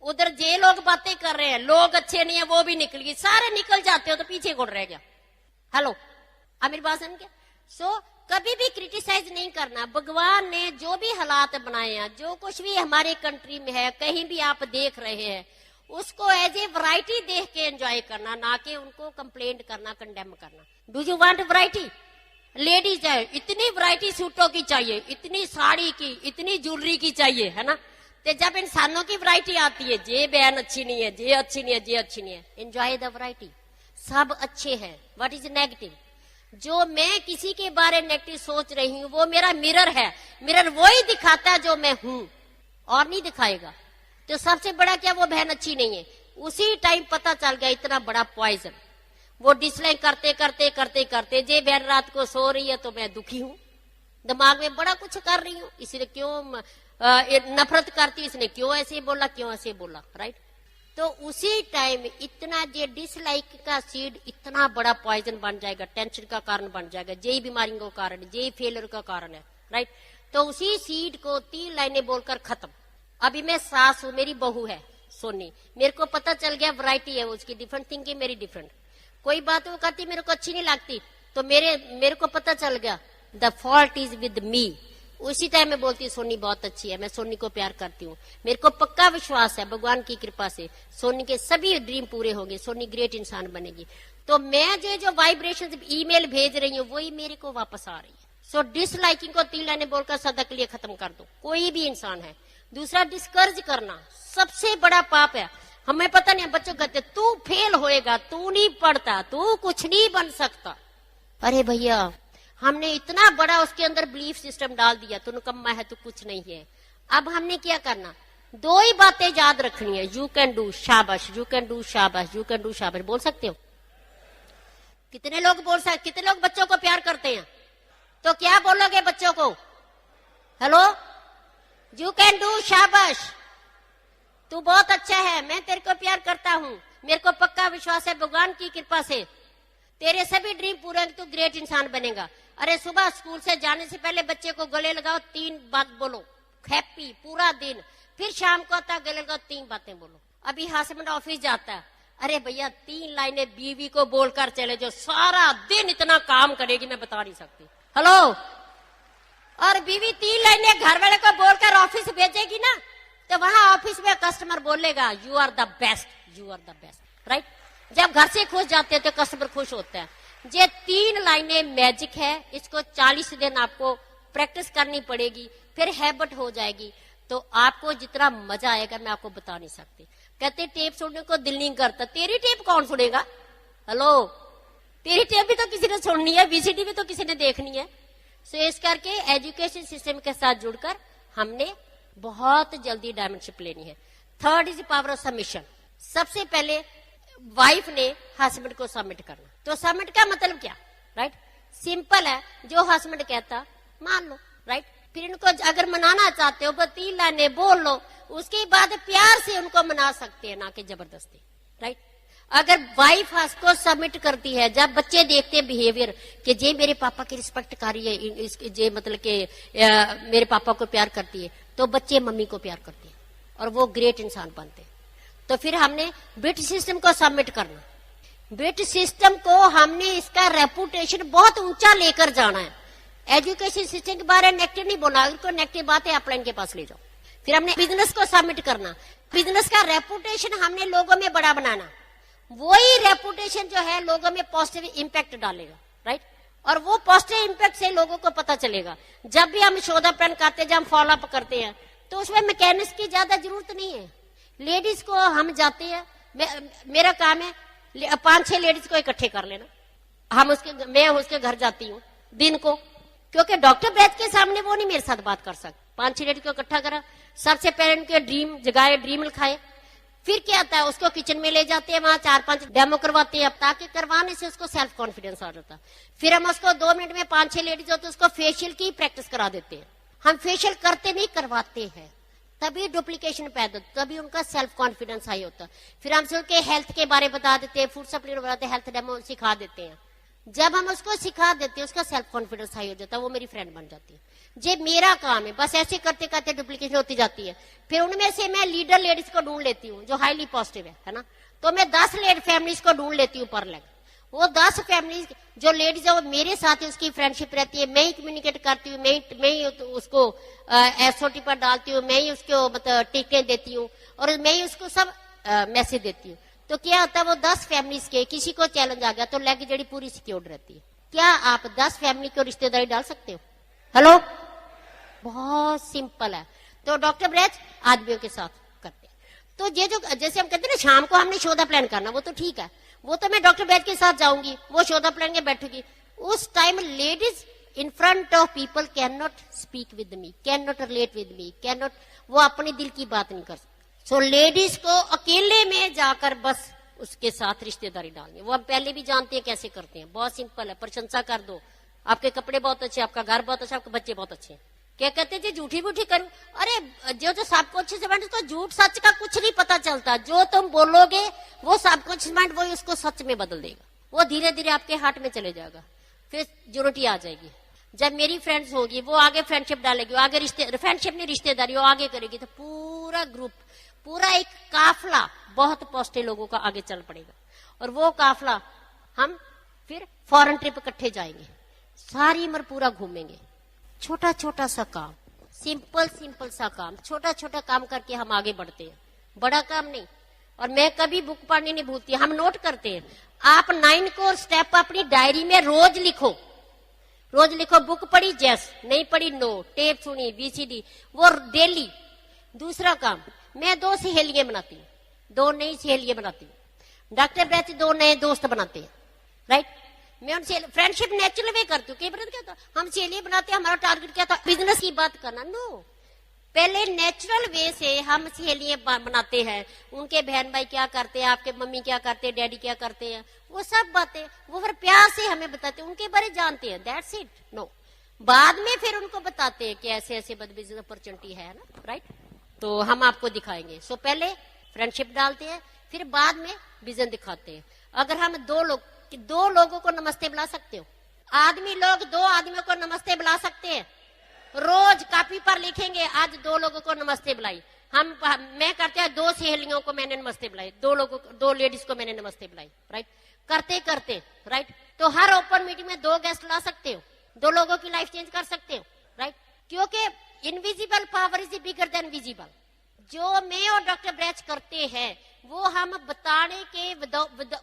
उधर जे लोग बातें कर रहे हैं, लोग अच्छे नहीं है, वो भी निकल गई, सारे निकल जाते हो तो पीछे कौन रह गया? हेलो, अब मेरी बात समझ गया? सो कभी भी क्रिटिसाइज नहीं करना। भगवान ने जो भी हालात बनाए हैं, जो कुछ भी हमारे कंट्री में है, कहीं भी आप देख रहे हैं, उसको एज ए वैरायटी देख के एंजॉय करना, ना कि उनको कंप्लेंट करना, कंडेम करना। Do you want variety? Ladies है, इतनी वैरायटी सूटों की चाहिए, इतनी साड़ी की, इतनी ज्वेलरी की चाहिए, है ना? तो जब इंसानों की वैरायटी आती है, जे बहन अच्छी नहीं है, जे अच्छी नहीं है, जे अच्छी नहीं है, एंजॉय द वैरायटी। सब अच्छे हैं। What is negative? जो मैं किसी के बारे में नेगेटिव सोच रही हूं वो मेरा मिरर है, मिरर वही दिखाता है जो मैं हूं और नहीं दिखाएगा। तो सबसे बड़ा क्या? वो बहन अच्छी नहीं है, उसी टाइम पता चल गया इतना बड़ा पॉइजन। वो डिसलाइक करते करते करते करते, जे बहन रात को सो रही है तो मैं दुखी हूं, दिमाग में बड़ा कुछ कर रही हूं, इसने क्यों नफरत करती, इसने क्यों ऐसे बोला, क्यों ऐसे बोला, राइट? तो उसी टाइम इतना जे डिसलाइक का सीड इतना बड़ा पॉइजन बन जाएगा, टेंशन का कारण बन जाएगा, जेई बीमारियों का कारण, जेई फेलियर का कारण है, राइट? तो उसी सीड को 3 लाइनें बोलकर खत्म। अभी मैं सास हूं, मेरी बहू है सोनी, मेरे को पता चल गया वैरायटी है उसकी, डिफरेंट थिंकिंग, मेरी डिफरेंट। कोई बात वो करती मेरे को अच्छी नहीं लगती, तो मेरे को पता चल गया the fault is with me. उसी टाइम में बोलती हूँ सोनी बहुत अच्छी है, मैं सोनी को प्यार करती हूँ, मेरे को पक्का विश्वास है भगवान की कृपा से सोनी के सभी ड्रीम पूरे होंगे, सोनी ग्रेट इंसान बनेगी। तो मैं जो वाइब्रेशन ईमेल भेज रही हूँ वही मेरे को वापस आ रही है। सो डिसलाइकिंग को 3 लाइनें बोलकर सदा के लिए खत्म कर दो, कोई भी इंसान है। दूसरा, डिस्करेज करना सबसे बड़ा पाप है। हमें पता नहीं, बच्चों कहते तू फेल होएगा, तू नहीं पढ़ता, तू कुछ नहीं बन सकता। अरे भैया, हमने इतना बड़ा उसके अंदर बिलीफ सिस्टम डाल दिया, तू निकम्मा है, तू कुछ नहीं है। अब हमने क्या करना? 2 ही बातें याद रखनी है, यू कैन डू, शाबाश, यू कैन डू, शाबाश, यू कैन डू, शाबाश। बोल सकते हो? कितने लोग बोल सकते? कितने लोग बच्चों को प्यार करते हैं? तो क्या बोलोगे बच्चों को? हेलो, यू कैन डू, शाबाश, तू बहुत अच्छा है, मैं तेरे को प्यार करता हूं, मेरे को पक्का विश्वास है भगवान की कृपा से तेरे सभी ड्रीम पूरे, तू ग्रेट इंसान बनेगा। अरे सुबह स्कूल से जाने से पहले बच्चे को गले लगाओ, 3 बात बोलो, हैप्पी पूरा दिन। फिर शाम को आता गले लगाओ, 3 बातें बोलो। अभी हस्बैंड ऑफिस जाता है, अरे भैया 3 लाइनें बीवी को बोलकर चले, जो सारा दिन इतना काम करेगी मैं बता नहीं सकती। हेलो, और बीवी 3 लाइनें घर वाले को बोलकर ऑफिस भेजेगी ना, तो वहां ऑफिस में कस्टमर बोलेगा you are the best, you are the best, right? जब घर से खुश जाते हैं तो कस्टमर खुश होता है। ये 3 लाइनें मैजिक है, इसको 40 दिन आपको प्रैक्टिस करनी पड़ेगी, फिर हैबिट हो जाएगी। तो आपको जितना मजा आएगा मैं आपको बता नहीं सकती। कहते टेप सुनने को दिल नहीं करता, तेरी टेप कौन सुनेगा? हेलो, तेरी टेप भी तो किसी ने सुननी है, वीसीडी भी तो किसी ने देखनी है। सो इस करके एजुकेशन सिस्टम के साथ जुड़कर हमने बहुत जल्दी डायमेंशनशिप लेनी है। 3rd is power of submission. सबसे पहले वाइफ ने हस्बैंड को सबमिट करना। तो सबमिट का मतलब क्या, राइट? सिंपल है, जो हस्बैंड कहता मान लो, राइट? फिर इनको अगर मनाना चाहते हो तो 3 लाइनें बोल लो, उसके बाद प्यार से उनको मना सकते हैं, ना कि जबरदस्ती, राइट? अगर वाइफ को सबमिट करती है, जब बच्चे देखते हैं बिहेवियर कि जे मेरे पापा की रिस्पेक्ट कर रही है, जे मतलब कि मेरे पापा को प्यार करती है, तो बच्चे मम्मी को प्यार करते हैं और वो ग्रेट इंसान बनते हैं। तो फिर हमने बिट सिस्टम को सबमिट करना, बिट सिस्टम को हमने इसका रेपुटेशन बहुत ऊंचा लेकर जाना है। एजुकेशन सिस्टम के बारे में नेगेटिव नहीं बोलना, अगर कोई नेगेटिव बात है अपलाइन के पास ले जाओ। फिर हमने बिजनेस को सबमिट करना, बिजनेस का रेपुटेशन हमने लोगों में बड़ा बनाना, वही रेपुटेशन जो है लोगों में पॉजिटिव इंपैक्ट डालेगा, राइट। और वो पॉजिटिव इंपैक्ट से लोगों को पता चलेगा। जब भी हम शोधा प्लान करते हैं, जब हम फॉलो अप करते हैं, तो उसमें मैकेनिक्स की ज्यादा जरूरत नहीं है। लेडीज को हम जाते हैं, मेरा काम है 5-6 लेडीज को इकट्ठे कर लेना, मैं उसके घर जाती हूँ दिन को, क्योंकि डॉक्टर बैच के सामने वो नहीं मेरे साथ बात कर सकते। 5-6 लेडीज को इकट्ठा करा, सबसे पहले उनके ड्रीम जगाए, ड्रीम लिखाए, फिर क्या आता है उसको किचन में ले जाते हैं, वहां 4-5 डेमो करवाते हैं, अब ताकि करवाने से उसको सेल्फ कॉन्फिडेंस आ जाता है। फिर हम उसको 2 मिनट में 5-6 लेडीज होते उसको फेशियल की प्रैक्टिस करा देते हैं। हम फेशियल करते नहीं, करवाते हैं, तभी डुप्लीकेशन पैदा, तभी उनका सेल्फ कॉन्फिडेंस हाई होता है। फिर हम उनके हेल्थ के बारे बता देते हैं, फूड सप्लीमेंट बताते हैं, हेल्थ डेमो सिखा देते हैं। जब हम उसको सिखा देते हैं, उसका सेल्फ कॉन्फिडेंस हाई हो जाता है, वो मेरी फ्रेंड बन जाती है। ये मेरा काम है, बस ऐसे करते करते डुप्लीकेशन होती जाती है। फिर उनमें से मैं लीडर लेडीज को ढूंढ लेती हूँ जो हाईली पॉजिटिव है ना। तो मैं 10 फैमिलीज को ढूंढ लेती हूँ पर लेग। वो 10 फैमिलीज जो लेडीज है वो मेरे साथ है, उसकी फ्रेंडशिप रहती है, मैं ही कम्युनिकेट करती हूँ, मैं ही उसको एसओटी पर डालती हूँ, मैं ही उसको मतलब टिकटें देती हूँ और मैं ही उसको सब मैसेज देती हूँ। तो क्या होता है, वो 10 फैमिलीज के किसी को चैलेंज आ गया तो लेग जड़ी पूरी सिक्योर्ड रहती है। क्या आप 10 फैमिली को रिश्तेदारी डाल सकते हो? हेलो, बहुत सिंपल है। तो डॉक्टर ब्रैच आदमियों के साथ करते हैं। तो ये जो जैसे हम कहते हैं ना शाम को हमने शोधा प्लान करना, वो तो ठीक है, वो तो मैं डॉक्टर ब्रैच के साथ जाऊंगी, वो शोधा प्लान के बैठूंगी। उस time ladies in front of people can not speak with me, can not relate with me, can not, वो अपने दिल की बात नहीं कर सकती। सो लेडीज को अकेले में जाकर बस उसके साथ रिश्तेदारी डालनी, वो हम पहले भी जानते हैं कैसे करते हैं। बहुत सिंपल है, प्रशंसा कर दो, आपके कपड़े बहुत अच्छे, आपका घर बहुत अच्छा, आपके बच्चे बहुत अच्छे हैं। क्या कहते हैं जी झूठी बूठी करूं? अरे जो सबकॉन्शियस माइंड, उसको झूठ सच का कुछ नहीं पता चलता। जो तुम बोलोगे वो सबकॉन्शियस माइंड वही उसको सच में बदल देगा, वो धीरे धीरे आपके हार्ट में चले जाएगा, फिर यूनिटी आ जाएगी। जब मेरी फ्रेंड्स होगी वो आगे फ्रेंडशिप डालेगी, वो आगे फ्रेंडशिप नहीं रिश्तेदारी वो आगे करेगी, तो पूरा ग्रुप, पूरा एक काफला बहुत पॉजिटिव लोगों का आगे चल पड़ेगा। और वो काफला हम फिर फॉरेन ट्रिप इकट्ठे जाएंगे, सारी उम्र पूरा घूमेंगे। छोटा छोटा सा काम, सिंपल सा काम, छोटा छोटा काम करके हम आगे बढ़ते हैं, बड़ा काम नहीं। और मैं कभी बुक पढ़नी नहीं भूलती, हम नोट करते हैं। आप 9 कोर स्टेप अपनी डायरी में रोज लिखो, रोज लिखो। बुक पढ़ी यस, नहीं पढ़ी नो, टेप सुनी बीसीडी, वो डेली। दूसरा काम, मैं 2 सहेलियां बनाती हूँ, 2 नई सहेलियां बनाती हूँ। डॉक्टर ब्रैच 2 नए दोस्त बनाते हैं, राइट। मैं उनसे फ्रेंडशिप नेचुरल वे करती हूँ। कई बार क्या था, हम सहेलियां बनाते हैं, हमारा टारगेट क्या था, बिजनेस की बात करना। नो, पहले नेचुरल वे से हम सहेलियां बनाते हैं। उनके बहन भाई क्या करते हैं, आपके मम्मी क्या करते हैं, डैडी क्या करते हैं, वो सब बातें वो फिर प्यार से हमें बताते हैं, उनके बारे जानते हैं, दैट्स इट। नो, बाद में फिर उनको बताते हैं कि ऐसे ऐसे बिजनेस अपॉर्चुनिटी है ना, राइट। तो हम आपको दिखाएंगे। सो पहले फ्रेंडशिप डालते हैं, फिर बाद में विजन दिखाते हैं। अगर हम 2 लोगों को नमस्ते बुला सकते हो, आदमी लोग 2 आदमियों को नमस्ते बुला सकते हैं, रोज कॉपी पर लिखेंगे आज 2 लोगों को नमस्ते बुलाई। मैं करते हैं 2 सहेलियों को मैंने नमस्ते बुलाई, 2 लेडीज को मैंने नमस्ते बुलाई, राइट। करते करते, राइट। तो हर ओपन मीटिंग में 2 गेस्ट ला सकते हो, 2 लोगों की लाइफ चेंज कर सकते हो, राइट। क्योंकि invisible power is bigger than visible. जो मैं और डॉक्टर ब्रैच करते हैं वो हम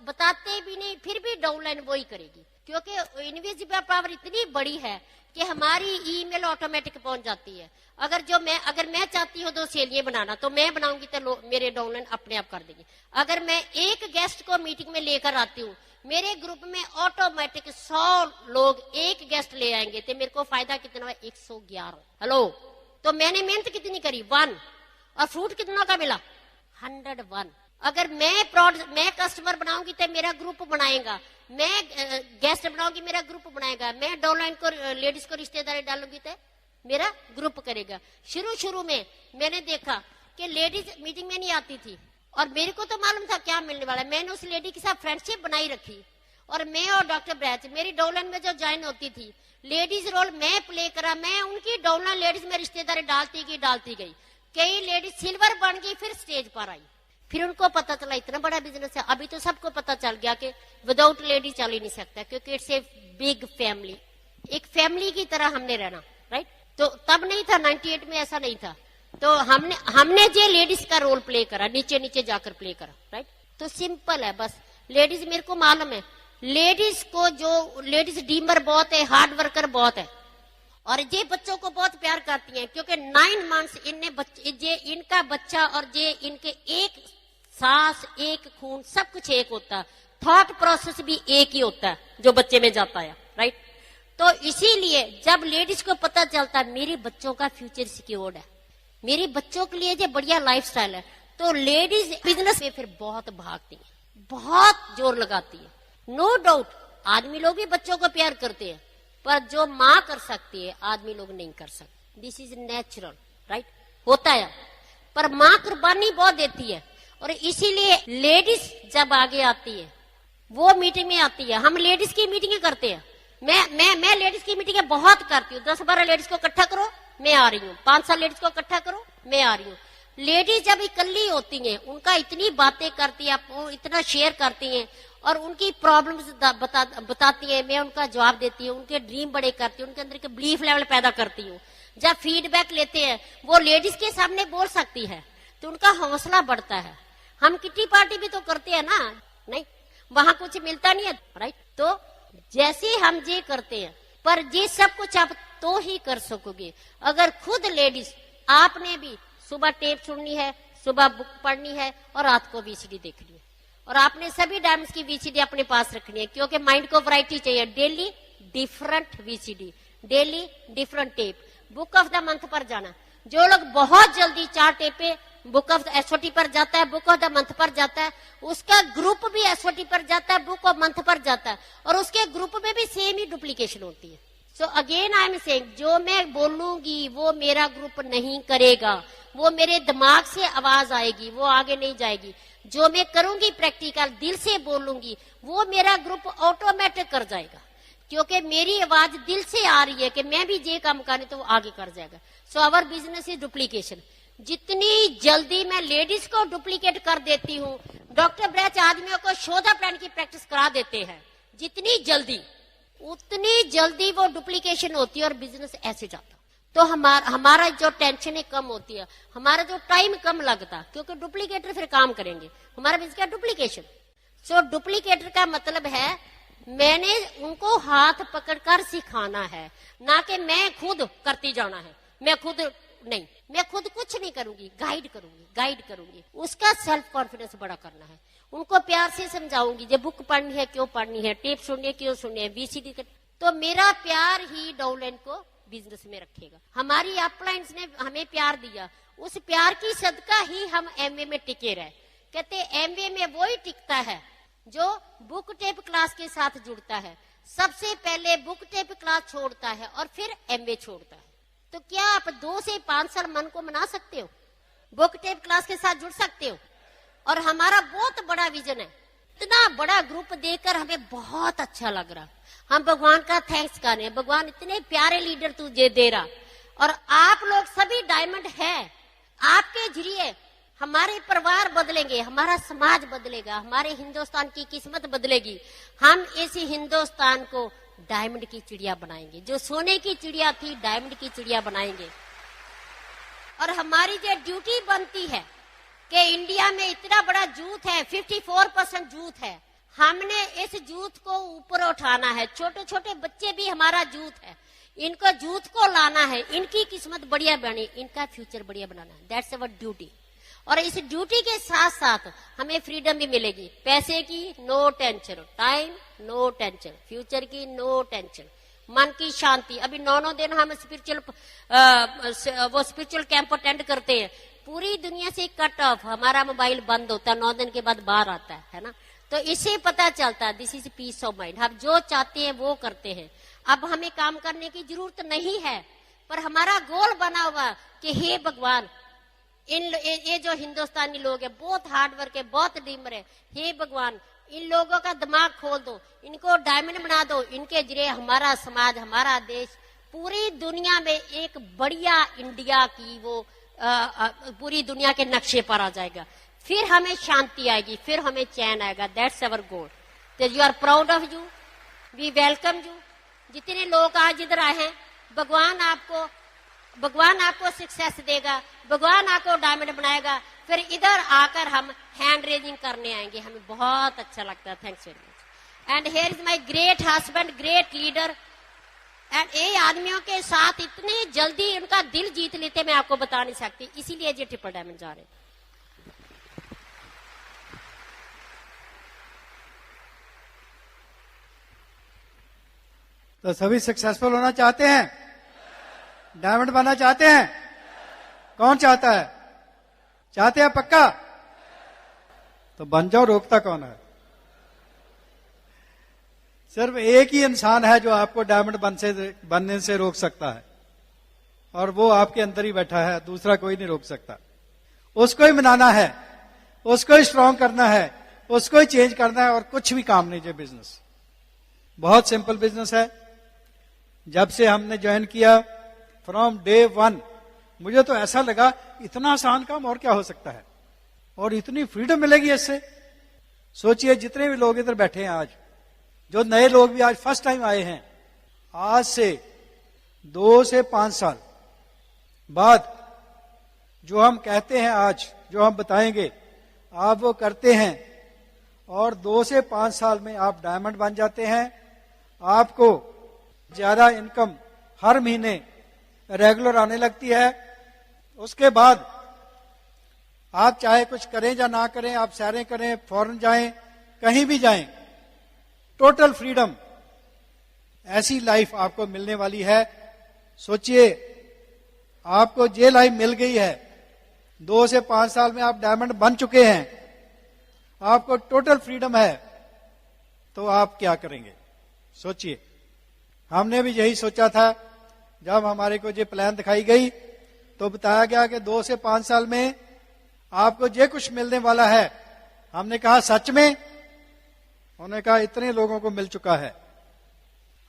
बताते भी नहीं, फिर भी डाउनलाइन वो ही करेगी, क्योंकि इनविजिबल पावर इतनी बड़ी है कि हमारी ईमेल ऑटोमेटिक पहुंच जाती है। अगर मैं चाहती हूँ 2 सहेलियां बनाना, तो मैं बनाऊंगी तो मेरे डाउनलाइन अपने आप कर देगी। अगर मैं एक गेस्ट को मीटिंग में लेकर आती हूँ, मेरे ग्रुप में ऑटोमेटिक 100 लोग एक गेस्ट ले आएंगे, तो मेरे को फायदा कितना है, 111। हेलो, तो मैंने मेहनत कितनी करी, 1, और फ्रूट कितना का मिला, 101। अगर मैं कस्टमर बनाऊंगी तो मेरा ग्रुप बनाएगा, मैं गेस्ट बनाऊंगी मेरा ग्रुप बनाएगा, मैं डाउनलाइन को लेडीज को रिश्तेदारी डालूंगी तो मेरा ग्रुप करेगा। शुरू में मैंने देखा कि लेडीज मीटिंग में नहीं आती थी और मेरे को तो मालूम था क्या मिलने वाला है। मैंने उस लेडी के साथ फ्रेंडशिप बनाई रखी, और मैं और डॉक्टर ब्रैच मेरी डोलन में जो ज्वाइन होती थी, लेडीज रोल मैं प्ले करा, मैं उनकी डोलन लेडीज में रिश्तेदारी डालती गई। कई लेडीज सिल्वर बन गई, फिर स्टेज पर आई, फिर उनको पता चला इतना बड़ा बिजनेस है। अभी तो सबको पता चल गया कि विदाउट लेडी चल ही नहीं सकता, क्योंकि इट्स ए बिग फैमिली, एक फैमिली की तरह हमने रहना, राइट। तो तब नहीं था, 98 में ऐसा नहीं था। तो हमने जो लेडीज का रोल प्ले करा, नीचे नीचे जाकर प्ले करा, राइट। तो सिंपल है बस। लेडीज मेरे को मालूम है, लेडीज को जो लेडीज डीमर बहुत है, हार्ड वर्कर बहुत है, और ये बच्चों को बहुत प्यार करती हैं, क्योंकि 9 मंथ्स इनका बच्चा और ये इनके एक सांस, एक खून, सब कुछ एक होता है, थॉट प्रोसेस भी एक ही होता है जो बच्चे में जाता है, राइट। तो इसीलिए जब लेडीज को पता चलता है मेरे बच्चों का फ्यूचर सिक्योर्ड है, मेरे बच्चों के लिए जो बढ़िया लाइफस्टाइल है, तो लेडीज बिजनेस में फिर बहुत भागती है, बहुत जोर लगाती है। नो डाउट आदमी लोग भी बच्चों को प्यार करते हैं, पर जो माँ कर सकती है आदमी लोग नहीं कर सकते। दिस इज नेचुरल, राइट, होता है। पर माँ कुर्बानी बहुत देती है, और इसीलिए लेडीज जब आगे आती है, वो मीटिंग में आती है। हम लेडीज की मीटिंग करते हैं, मैं लेडीज की मीटिंग बहुत करती हूँ। 10-12 लेडीज को इकट्ठा करो, मैं आ रही हूँ। 5-7 लेडीज को इकट्ठा करो, मैं आ रही हूँ। लेडीज जब इकट्ठी होती हैं, उनका इतनी बातें करती है, इतना शेयर करती हैं, और उनकी प्रॉब्लम्स बताती है, मैं उनका जवाब देती हूँ, उनके ड्रीम बड़े करती हूँ, उनके अंदर के बिलीफ लेवल पैदा करती हूँ। जब फीडबैक लेते हैं, वो लेडीज के सामने बोल सकती है, तो उनका हौसला बढ़ता है। हम किटी पार्टी भी तो करते हैं ना, नहीं, वहां कुछ मिलता नहीं है, राइट। तो जैसे हम ये करते हैं, पर ये सब कुछ आप तो ही कर सकोगे अगर खुद लेडीज आपने भी सुबह टेप सुननी है, सुबह बुक पढ़नी है, और रात को वीसीडी देखनी है, और आपने सभी डायमंड्स की वीसीडी अपने पास रखनी है, क्योंकि माइंड को वैरायटी चाहिए। Daily different VCD, daily different tape. Book of the month पर जाना, जो लोग बहुत जल्दी 4 टेपे बुक ऑफ एसओटी पर जाता है, बुक ऑफ द मंथ पर जाता है, उसका ग्रुप भी एसओटी पर जाता है, बुक ऑफ मंथ पर जाता है, और उसके ग्रुप में भी सेम ही डुप्लीकेशन होती है। So again I am saying, जो मैं बोलूंगी वो मेरा ग्रुप नहीं करेगा, वो मेरे दिमाग से आवाज आएगी, वो आगे नहीं जाएगी। जो मैं करूंगी प्रैक्टिकल, दिल से बोलूंगी, वो मेरा ग्रुप ऑटोमेटिक कर जाएगा, क्योंकि मेरी आवाज दिल से आ रही है कि मैं भी ये काम करें, तो वो आगे कर जाएगा। So our business is duplication. जितनी जल्दी मैं लेडीज को डुप्लीकेट कर देती हूँ, डॉक्टर ब्रैच आदमियों को शोधा प्लान की प्रैक्टिस करा देते हैं, जितनी जल्दी उतनी जल्दी वो डुप्लीकेशन होती है, और बिजनेस ऐसे जाता। तो हमारा जो टेंशन है कम होती है, हमारा जो टाइम कम लगता, क्योंकि डुप्लीकेटर फिर काम करेंगे। हमारा बिजनेस क्या डुप्लीकेशन। सो डुप्लीकेटर का मतलब है मैंने उनको हाथ पकड़कर सिखाना है, ना कि मैं खुद करती जाना है। मैं खुद नहीं, मैं खुद कुछ नहीं करूंगी, गाइड करूंगी। उसका सेल्फ कॉन्फिडेंस बड़ा करना है। उनको प्यार से समझाऊंगी, जब बुक पढ़नी है क्यों पढ़नी है, टेप सुननी है क्यों सुननी है, वीसीडी कर। तो मेरा प्यार ही डाउनलाइन को बिजनेस में रखेगा। हमारी अपलाइंस ने हमें प्यार दिया, उस प्यार की सदका ही हम एमए में टिके रहे। कहते एमए में वही टिकता है जो बुक टेप क्लास के साथ जुड़ता है। सबसे पहले बुक टेप क्लास छोड़ता है और फिर एमए छोड़ता है। तो क्या आप 2 से 5 साल मन को मना सकते हो? बुक टेप क्लास के साथ जुड़ सकते हो? और हमारा बहुत बड़ा विजन है। इतना बड़ा ग्रुप देखकर हमें बहुत अच्छा लग रहा। हम भगवान का थैंक्स कर रहे हैं, भगवान इतने प्यारे लीडर तुझे दे रहा। और आप लोग सभी डायमंड है, आपके जरिए हमारे परिवार बदलेंगे, हमारा समाज बदलेगा, हमारे हिंदुस्तान की किस्मत बदलेगी। हम इस हिंदुस्तान को डायमंड की चिड़िया बनाएंगे। जो सोने की चिड़िया थी, डायमंड की चिड़िया बनाएंगे। और हमारी जो ड्यूटी बनती है कि इंडिया में इतना बड़ा जूथ है, 54% जूथ है, हमने इस जूथ को ऊपर उठाना है। छोटे छोटे बच्चे भी हमारा जूथ है, इनको जूथ को लाना है, इनकी किस्मत बढ़िया बने, इनका फ्यूचर बढ़िया बनाना है। That's our duty. और इस ड्यूटी के साथ साथ हमें फ्रीडम भी मिलेगी। पैसे की no tension, time no tension, future की नो टेंशन, मन की शांति। अभी 9 दिन हम स्पिरिचुअल कैंप अटेंड करते हैं। पूरी दुनिया से कट ऑफ, हमारा मोबाइल बंद होता है, 9 दिन के बाद बाहर आता है ना। तो इससे पता चलता है this is peace of mind. हम जो चाहते हैं वो करते हैं। अब हमें काम करने की जरूरत नहीं है, पर हमारा गोल बना हुआ कि हे भगवान ये जो हिंदुस्तानी लोग हैं बहुत हार्ड वर्क है, बहुत ड्रीमर है। हे भगवान, इन लोगों का दिमाग खोल दो, इनको डायमंड बना दो। इनके जरिए हमारा समाज, हमारा देश पूरी दुनिया में एक बढ़िया इंडिया की वो पूरी दुनिया के नक्शे पर आ जाएगा। फिर हमें शांति आएगी, फिर हमें चैन आएगा। That's our goal. तो you are proud of you, we welcome you. जितने लोग आज इधर आए हैं, भगवान आपको सक्सेस देगा, भगवान आपको डायमंड बनाएगा। फिर इधर आकर हम हैंड रेजिंग करने आएंगे, हमें बहुत अच्छा लगता है। Thanks very much. And here is my great husband, great leader. And ये आदमियों के साथ इतने जल्दी उनका दिल जीत लेते, मैं आपको बता नहीं सकती। इसीलिए ये ट्रिपल डायमंड जा रहे हैं। तो सभी सक्सेसफुल होना चाहते हैं, डायमंड बनना चाहते हैं? कौन चाहता है? चाहते हैं पक्का? तो बन जाओ, रोकता कौन है? सिर्फ एक ही इंसान है जो आपको डायमंड बनने से रोक सकता है, और वो आपके अंदर ही बैठा है, दूसरा कोई नहीं रोक सकता। उसको ही मनाना है, उसको ही स्ट्रांग करना है, उसको ही चेंज करना है, और कुछ भी काम नहीं। जो बिजनेस बहुत सिंपल बिजनेस है। जब से हमने ज्वाइन किया, फ्रॉम डे 1, मुझे तो ऐसा लगा इतना आसान काम और क्या हो सकता है, और इतनी फ्रीडम मिलेगी इससे। सोचिए, जितने भी लोग इधर बैठे हैं आज, जो नए लोग भी आज फर्स्ट टाइम आए हैं, आज से 2 से 5 साल बाद जो हम कहते हैं, आज जो हम बताएंगे, आप वो करते हैं, और 2 से 5 साल में आप डायमंड बन जाते हैं। आपको ज्यादा इनकम हर महीने रेगुलर आने लगती है। उसके बाद आप चाहे कुछ करें या ना करें, आप सैरें करें, फॉरेन जाएं, कहीं भी जाएं, टोटल फ्रीडम, ऐसी लाइफ आपको मिलने वाली है। सोचिए, आपको ये लाइफ मिल गई है, 2 से 5 साल में आप डायमंड बन चुके हैं, आपको टोटल फ्रीडम है, तो आप क्या करेंगे? सोचिए। हमने भी यही सोचा था। जब हमारे को ये प्लान दिखाई गई तो बताया गया कि 2 से 5 साल में आपको ये कुछ मिलने वाला है। हमने कहा सच में? उन्होंने कहा इतने लोगों को मिल चुका है।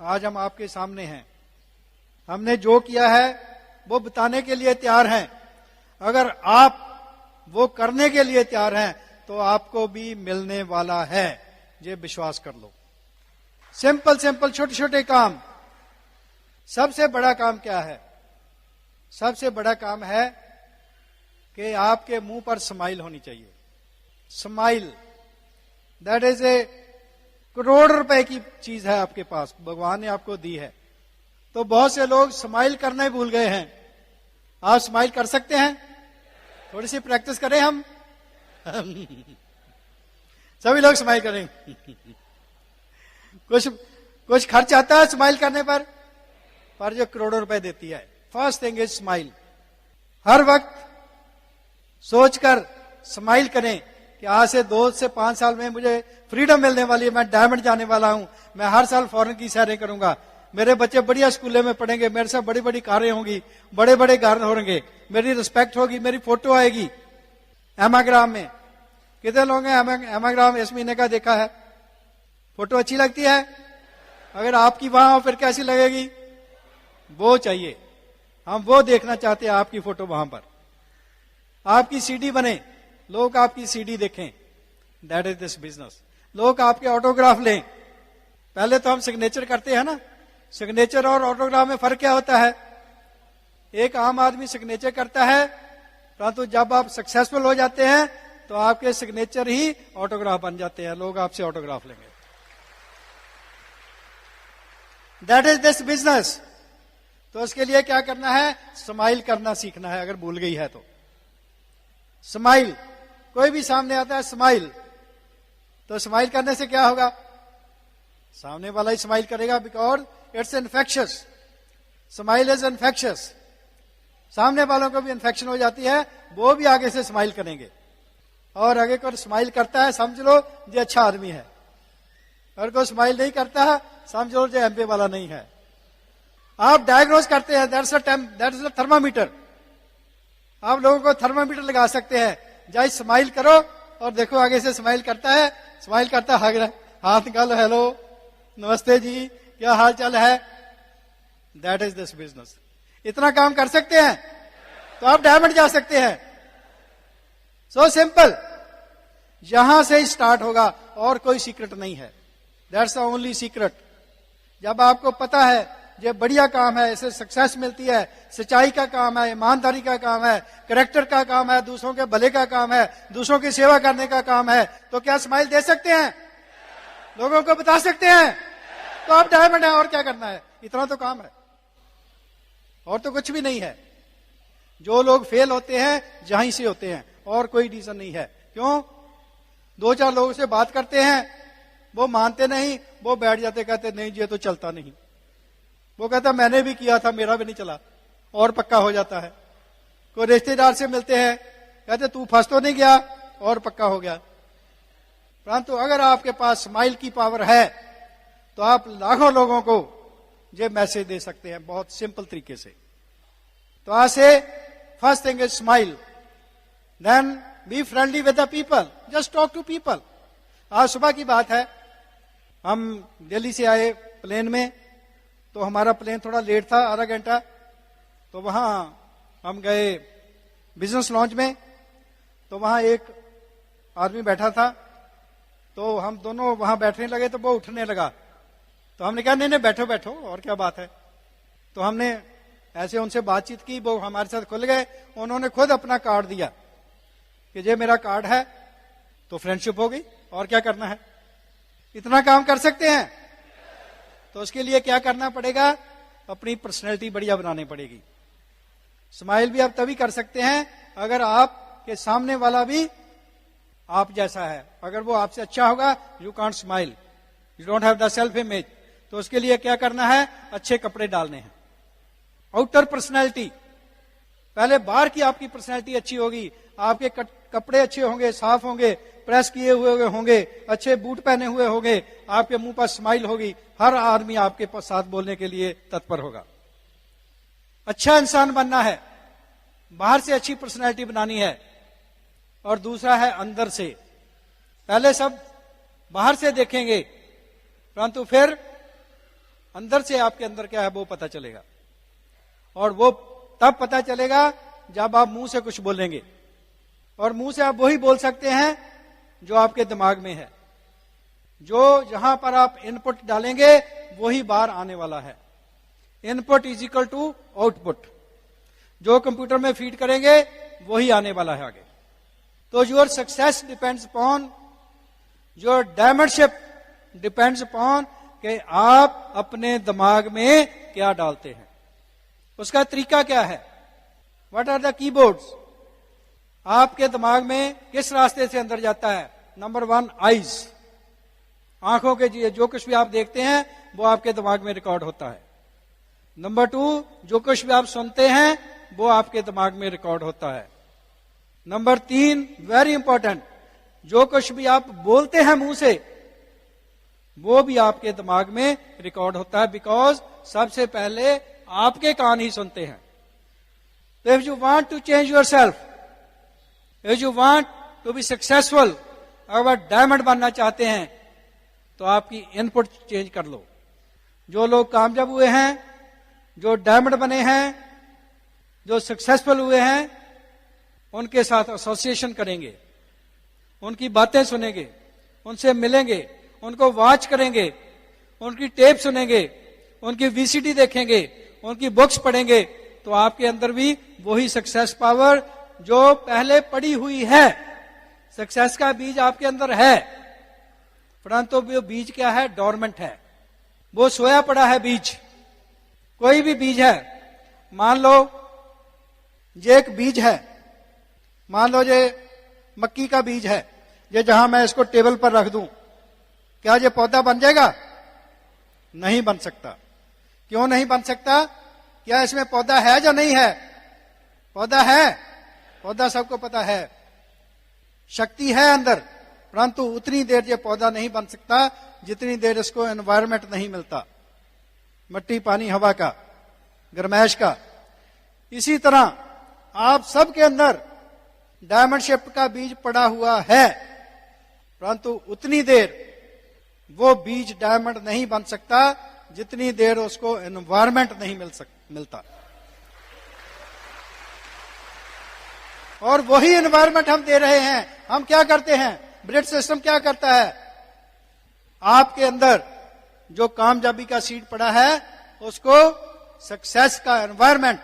आज हम आपके सामने हैं। हमने जो किया है वो बताने के लिए तैयार हैं। अगर आप वो करने के लिए तैयार हैं तो आपको भी मिलने वाला है, ये विश्वास कर लो। सिंपल सिंपल छोटे छोटे काम। सबसे बड़ा काम क्या है? सबसे बड़ा काम है कि आपके मुंह पर स्माइल होनी चाहिए। Smile, that is a crore रुपए की चीज है आपके पास, भगवान ने आपको दी है। तो बहुत से लोग स्माइल करना ही भूल गए हैं। आप स्माइल कर सकते हैं? थोड़ी सी प्रैक्टिस करें हम। सभी लोग स्माइल करें। कुछ खर्च आता है स्माइल करने पर जो करोड़ों रुपए देती है। First thing is smile. हर वक्त सोचकर स्माइल करें कि आज से 2 से 5 साल में मुझे फ्रीडम मिलने वाली है, मैं डायमंड जाने वाला हूं, मैं हर साल फॉरेन की सैरें करूंगा, मेरे बच्चे बढ़िया स्कूलों में पढ़ेंगे, मेरे साथ बड़ी बड़ी कारें होंगी, बड़े बड़े घर होंगे, मेरी रिस्पेक्ट होगी, मेरी फोटो आएगी एमाग्राम में। कितने लोग हैं एमाग्राम इस महीने का देखा है? फोटो अच्छी लगती है? अगर आपकी वहां हो फिर कैसी लगेगी? वो चाहिए, हम वो देखना चाहते हैं, आपकी फोटो वहां पर। आपकी सीडी बने, लोग आपकी सीडी देखें। That is this business. लोग आपके ऑटोग्राफ लें। पहले तो हम सिग्नेचर करते हैं ना, सिग्नेचर और ऑटोग्राफ में फर्क क्या होता है? एक आम आदमी सिग्नेचर करता है, परंतु जब आप सक्सेसफुल हो जाते हैं तो आपके सिग्नेचर ही ऑटोग्राफ बन जाते हैं, लोग आपसे ऑटोग्राफ लेंगे। That is this business. तो उसके लिए क्या करना है? स्माइल करना सीखना है। अगर भूल गई है तो स्माइल, कोई भी सामने आता है स्माइल, तो स्माइल करने से क्या होगा? सामने वाला ही स्माइल करेगा, because it's infectious. Smile is infectious. सामने वालों को भी इन्फेक्शन हो जाती है, वो भी आगे से स्माइल करेंगे। और आगे को स्माइल करता है, समझ लो ये अच्छा आदमी है। और कोई स्माइल नहीं करता है, समझ लो जो एमपी वाला नहीं है। आप डायग्नोज करते हैं, दैट्स अ थर्मामीटर। आप लोगों को थर्मामीटर लगा सकते हैं, जाए स्माइल करो और देखो आगे से स्माइल करता है, स्माइल करता है, हाथ निकालो, हेलो नमस्ते जी, क्या हाल चाल है। That is this business. इतना काम कर सकते हैं तो आप डायमंड जा सकते हैं। सो सिंपल, यहां से स्टार्ट होगा और कोई सीक्रेट नहीं है। That's the only secret. जब आपको पता है ये बढ़िया काम है, इससे सक्सेस मिलती है, सच्चाई का काम है, ईमानदारी का काम है, करेक्टर का काम है, दूसरों के भले का काम है, दूसरों की सेवा करने का काम है, तो क्या स्माइल दे सकते हैं, लोगों को बता सकते हैं, तो आप डायमंड है। और क्या करना है, इतना तो काम है, और तो कुछ भी नहीं है। जो लोग फेल होते हैं जहीं से होते हैं, और कोई रीजन नहीं है। क्यों? 2-4 लोगों से बात करते हैं, वो मानते नहीं, वो बैठ जाते, कहते नहीं ये तो चलता नहीं। वो कहता मैंने भी किया था, मेरा भी नहीं चला, और पक्का हो जाता है। कोई रिश्तेदार से मिलते हैं, कहते तू फंस तो नहीं गया, और पक्का हो गया। परंतु अगर आपके पास स्माइल की पावर है तो आप लाखों लोगों को ये मैसेज दे सकते हैं बहुत सिंपल तरीके से। तो आज से first thing is smile, then be friendly with the people, just talk to people. आज सुबह की बात है, हम दिल्ली से आए प्लेन में, तो हमारा प्लेन थोड़ा लेट था, आधा घंटा। तो वहां हम गए बिजनेस लॉन्च में, तो वहां एक आदमी बैठा था, तो हम दोनों वहां बैठने लगे, तो वो उठने लगा। तो हमने कहा नहीं नहीं बैठो बैठो, और क्या बात है। तो हमने ऐसे उनसे बातचीत की, वो हमारे साथ खुल गए। उन्होंने खुद अपना कार्ड दिया कि ये मेरा कार्ड है, तो फ्रेंडशिप हो गई, और क्या करना है। इतना काम कर सकते हैं। तो उसके लिए क्या करना पड़ेगा, अपनी पर्सनैलिटी बढ़िया बनानी पड़ेगी। स्माइल भी आप तभी कर सकते हैं अगर आपके सामने वाला भी आप जैसा है। अगर वो आपसे अच्छा होगा, you can't smile, you don't have the self image. तो उसके लिए क्या करना है, अच्छे कपड़े डालने हैं। आउटर पर्सनैलिटी, पहले बाहर की आपकी पर्सनैलिटी अच्छी होगी, आपके कपड़े अच्छे होंगे, साफ होंगे, प्रेस किए हुए होंगे, अच्छे बूट पहने हुए होंगे, आपके मुंह पर स्माइल होगी, हर आदमी आपके साथ बोलने के लिए तत्पर होगा। अच्छा इंसान बनना है, बाहर से अच्छी पर्सनैलिटी बनानी है। और दूसरा है अंदर से। पहले सब बाहर से देखेंगे, परंतु फिर अंदर से आपके अंदर क्या है वो पता चलेगा। और वो तब पता चलेगा जब आप मुंह से कुछ बोलेंगे, और मुंह से आप वही बोल सकते हैं जो आपके दिमाग में है। जो जहां पर आप इनपुट डालेंगे वही बाहर आने वाला है। Input is equal to output. जो कंप्यूटर में फीड करेंगे वही आने वाला है आगे। तो your success depends upon, your diamondship depends upon कि आप अपने दिमाग में क्या डालते हैं। उसका तरीका क्या है, व्हाट आर द कीबोर्ड्स। आपके दिमाग में किस रास्ते से अंदर जाता है। नंबर 1 आईज, आंखों के जो कुछ भी आप देखते हैं वो आपके दिमाग में रिकॉर्ड होता है। नंबर 2 जो कुछ भी आप सुनते हैं वो आपके दिमाग में रिकॉर्ड होता है। नंबर 3 वेरी इंपॉर्टेंट, जो कुछ भी आप बोलते हैं मुंह से वो भी आपके दिमाग में रिकॉर्ड होता है, बिकॉज सबसे पहले आपके कान ही सुनते हैं। तो if you want to change yourself, if you want to be successful, अगर डायमंड बनना चाहते हैं तो आपकी इनपुट चेंज कर लो। जो लोग कामयाब हुए हैं, जो डायमंड बने हैं, जो सक्सेसफुल हुए हैं, उनके साथ एसोसिएशन करेंगे, उनकी बातें सुनेंगे, उनसे मिलेंगे, उनको वॉच करेंगे, उनकी टेप सुनेंगे, उनकी वीसीडी देखेंगे, उनकी बुक्स पढ़ेंगे, तो आपके अंदर भी वही सक्सेस पावर जो पहले पड़ी हुई है। सक्सेस का बीज आपके अंदर है, परंतु वो बीज क्या है, डोरमेंट है, वो सोया पड़ा है बीज। कोई भी बीज है, मान लो ये एक बीज है, मान लो ये मक्की का बीज है, ये जहां मैं इसको टेबल पर रख दूं, क्या ये पौधा बन जाएगा? नहीं बन सकता। क्यों नहीं बन सकता? क्या इसमें पौधा है या नहीं है? पौधा है, पौधा सबको पता है, शक्ति है अंदर, परंतु उतनी देर ये पौधा नहीं बन सकता जितनी देर इसको एनवायरमेंट नहीं मिलता, मिट्टी, पानी, हवा का, गर्मैश का। इसी तरह आप सबके अंदर डायमंडशिप का बीज पड़ा हुआ है, परंतु उतनी देर वो बीज डायमंड नहीं बन सकता जितनी देर उसको एनवायरमेंट नहीं मिलता। और वही एनवायरमेंट हम दे रहे हैं। हम क्या करते हैं, ब्रिड सिस्टम क्या करता है, आपके अंदर जो कामयाबी का सीड पड़ा है उसको सक्सेस का environment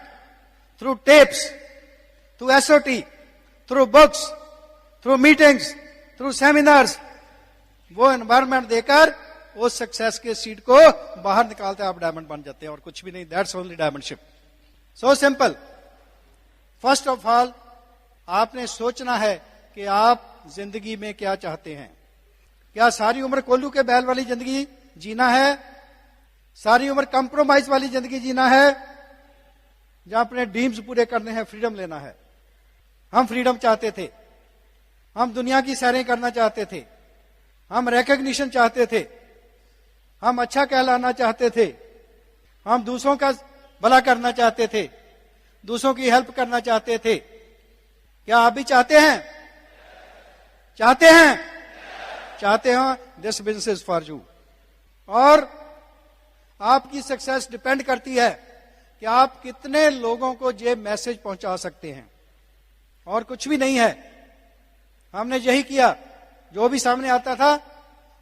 through tapes, through SOT, through books, through meetings, through seminars, वो एनवायरमेंट देकर उस सक्सेस के सीड को बाहर निकालते हैं, आप डायमंड बन जाते हैं और कुछ भी नहीं। That's only diamondship. So simple. First of all आपने सोचना है कि आप जिंदगी में क्या चाहते हैं। क्या सारी उम्र कोल्लू के बैल वाली जिंदगी जीना है? सारी उम्र कंप्रोमाइज वाली जिंदगी जीना है? जहां अपने ड्रीम्स पूरे करने हैं, फ्रीडम लेना है। हम फ्रीडम चाहते थे, हम दुनिया की सैरें करना चाहते थे, हम रिकॉग्निशन चाहते थे, हम अच्छा कहलाना चाहते थे, हम दूसरों का भला करना चाहते थे, दूसरों की हेल्प करना चाहते थे। क्या आप भी चाहते हैं? चाहते हैं? चाहते हो? This business is for you. और आपकी सक्सेस डिपेंड करती है कि आप कितने लोगों को ये मैसेज पहुंचा सकते हैं, और कुछ भी नहीं है। हमने यही किया, जो भी सामने आता था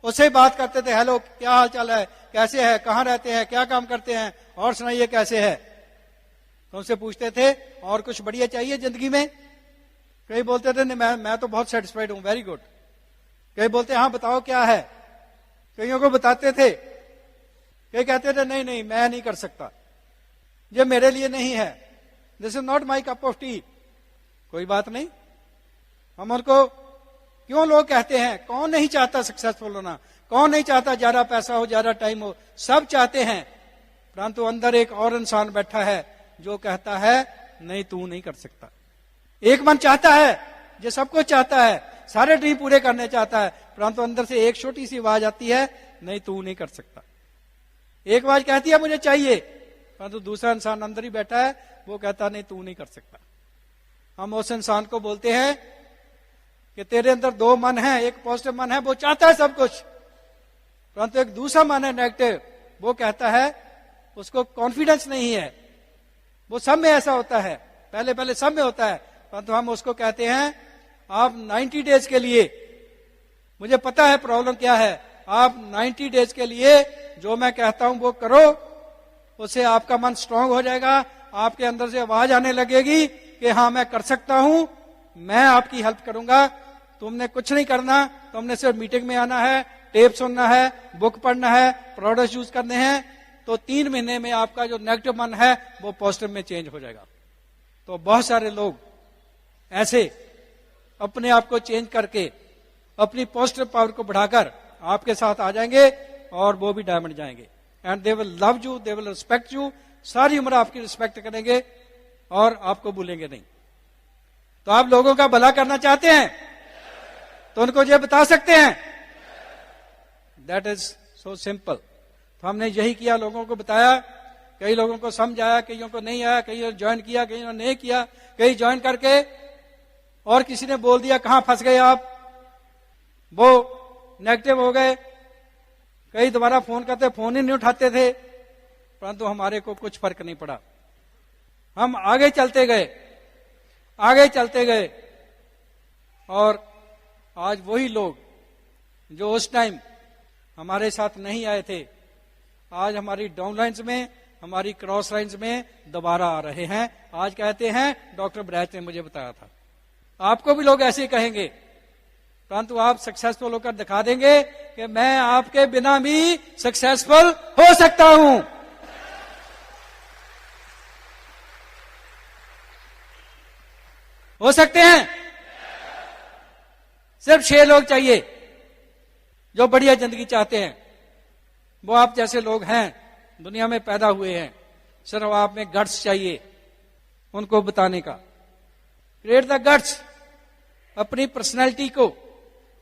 उससे बात करते थे। हेलो, क्या हाल चाल है, कैसे है, कहां रहते हैं, क्या काम करते हैं, और सुनाइए कैसे है। तो उनसे पूछते थे और कुछ बढ़िया चाहिए जिंदगी में? कई बोलते थे नहीं, मैं तो बहुत सेटिस्फाइड हूं, वेरी गुड। कई बोलते हाँ बताओ क्या है। कईयों को बताते थे, कई कहते थे नहीं नहीं मैं नहीं कर सकता, ये मेरे लिए नहीं है, this is not my cup of T. कोई बात नहीं, हम उनको क्यों लोग कहते हैं, कौन नहीं चाहता सक्सेसफुल होना, कौन नहीं चाहता ज्यादा पैसा हो, ज्यादा टाइम हो, सब चाहते हैं। परंतु अंदर एक और इंसान बैठा है जो कहता है नहीं तू नहीं कर सकता। एक मन चाहता है, जो सब कुछ चाहता है, सारे ड्रीम पूरे करने चाहता है, परंतु अंदर से एक छोटी सी आवाज आती है नहीं तू नहीं कर सकता। एक आवाज कहती है मुझे चाहिए, परंतु दूसरा इंसान अंदर ही बैठा है, वो कहता नहीं तू नहीं कर सकता। हम उस इंसान को बोलते हैं कि तेरे अंदर दो मन है, एक पॉजिटिव मन है वो चाहता है सब कुछ, परंतु एक दूसरा मन है नेगेटिव, वो कहता है उसको कॉन्फिडेंस नहीं है। वो सब में ऐसा होता है, पहले पहले सब में होता है, परंतु हम उसको कहते हैं आप 90 डेज के लिए, मुझे पता है प्रॉब्लम क्या है, आप 90 डेज के लिए जो मैं कहता हूं वो करो, उससे आपका मन स्ट्रांग हो जाएगा, आपके अंदर से आवाज आने लगेगी कि हाँ मैं कर सकता हूं, मैं आपकी हेल्प करूंगा, तुमने कुछ नहीं करना, तुमने सिर्फ मीटिंग में आना है, टेप सुनना है, बुक पढ़ना है, प्रोडक्ट यूज करने हैं, तो 3 महीने में आपका जो नेगेटिव मन है वो पॉजिटिव में चेंज हो जाएगा। तो बहुत सारे लोग ऐसे अपने आप को चेंज करके अपनी पॉजिटिव पावर को बढ़ाकर आपके साथ आ जाएंगे और वो भी डायमंड जाएंगे। And they will love you, they will respect you, सारी उम्र आपकी रिस्पेक्ट करेंगे और आपको भूलेंगे नहीं। तो आप लोगों का भला करना चाहते हैं तो उनको ये बता सकते हैं, दैट इज सो सिंपल। तो हमने यही किया, लोगों को बताया, कई लोगों को समझ आया, कईयों को नहीं आया, कईयों ने ज्वाइन किया, कईयों ने नहीं किया, कई ज्वाइन करके और किसी ने बोल दिया कहां फंस गए आप, वो नेगेटिव हो गए, कई दोबारा फोन करते, फोन ही नहीं उठाते थे, परंतु हमारे को कुछ फर्क नहीं पड़ा। हम आगे चलते गए, आगे चलते गए, और आज वही लोग जो उस टाइम हमारे साथ नहीं आए थे, आज हमारी डाउन लाइन्स में, हमारी क्रॉस लाइन्स में दोबारा आ रहे हैं। आज कहते हैं डॉक्टर ब्रैच ने मुझे बताया था। आपको भी लोग ऐसे ही कहेंगे, परंतु आप सक्सेसफुल होकर दिखा देंगे कि मैं आपके बिना भी सक्सेसफुल हो सकता हूं। हो सकते हैं। सिर्फ 6 लोग चाहिए जो बढ़िया जिंदगी चाहते हैं, वो आप जैसे लोग हैं, दुनिया में पैदा हुए हैं। सिर्फ आप में गट्स चाहिए उनको बताने का। क्रिएट द गट्स, अपनी पर्सनैलिटी को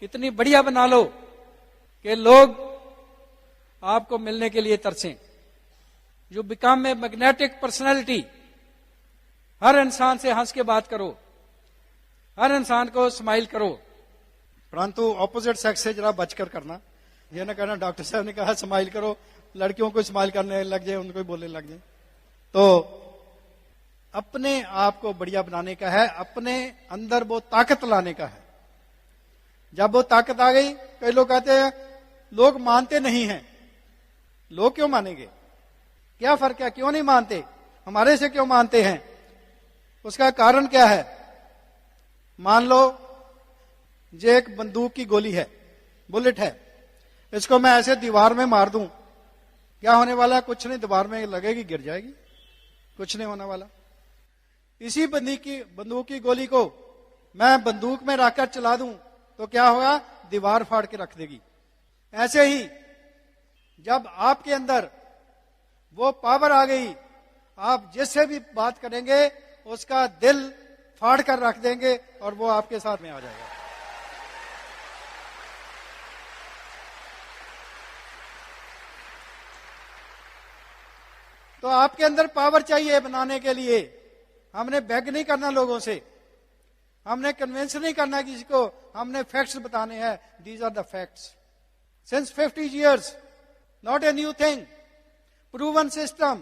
इतनी बढ़िया बना लो कि लोग आपको मिलने के लिए तरसें। You become a magnetic personality हर इंसान से हंस के बात करो, हर इंसान को स्माइल करो, परंतु ऑपोजिट सेक्स से जरा बचकर करना। ये ना कहना डॉक्टर साहब ने कहा स्माइल करो, लड़कियों को स्माइल करने लग जाए, उनको बोलने लग जाए। तो अपने आप को बढ़िया बनाने का है, अपने अंदर वो ताकत लाने का है। जब वो ताकत आ गई, कई लोग कहते हैं लोग मानते नहीं हैं। लोग क्यों मानेंगे? क्या फर्क है, क्यों नहीं मानते? हमारे से क्यों मानते हैं? उसका कारण क्या है? मान लो ये एक बंदूक की गोली है, बुलेट है, इसको मैं ऐसे दीवार में मार दूं, क्या होने वाला है? कुछ नहीं, दीवार में लगेगी, गिर जाएगी, कुछ नहीं होने वाला। इसी बंदूक की गोली को मैं बंदूक में रखकर चला दूं तो क्या होगा? दीवार फाड़ के रख देगी। ऐसे ही जब आपके अंदर वो पावर आ गई, आप जिससे भी बात करेंगे उसका दिल फाड़ कर रख देंगे और वो आपके साथ में आ जाएगा। तो आपके अंदर पावर चाहिए बनाने के लिए। हमने बेग नहीं करना लोगों से, हमने कन्विंस नहीं करना किसी को, हमने फैक्ट्स बताने हैं। These are the facts. Since 50 years, not a new thing, proven system,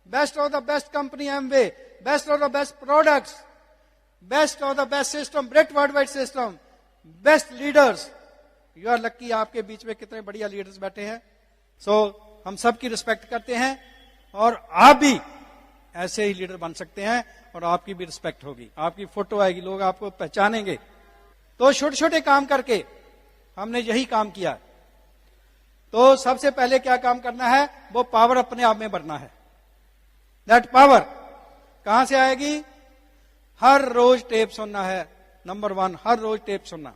best of the best company Amway, best of the best products, best of the best system, great worldwide system, best leaders. You are lucky, आपके बीच में कितने बढ़िया leaders बैठे हैं। सो हम सबकी respect करते हैं और आप भी ऐसे ही लीडर बन सकते हैं और आपकी भी रिस्पेक्ट होगी, आपकी फोटो आएगी, लोग आपको पहचानेंगे। तो छोटे छोटे काम करके हमने यही काम किया। तो सबसे पहले क्या काम करना है? वो पावर अपने आप में बढ़ना है। दैट पावर कहां से आएगी? हर रोज टेप सुनना है। नंबर 1, हर रोज टेप सुनना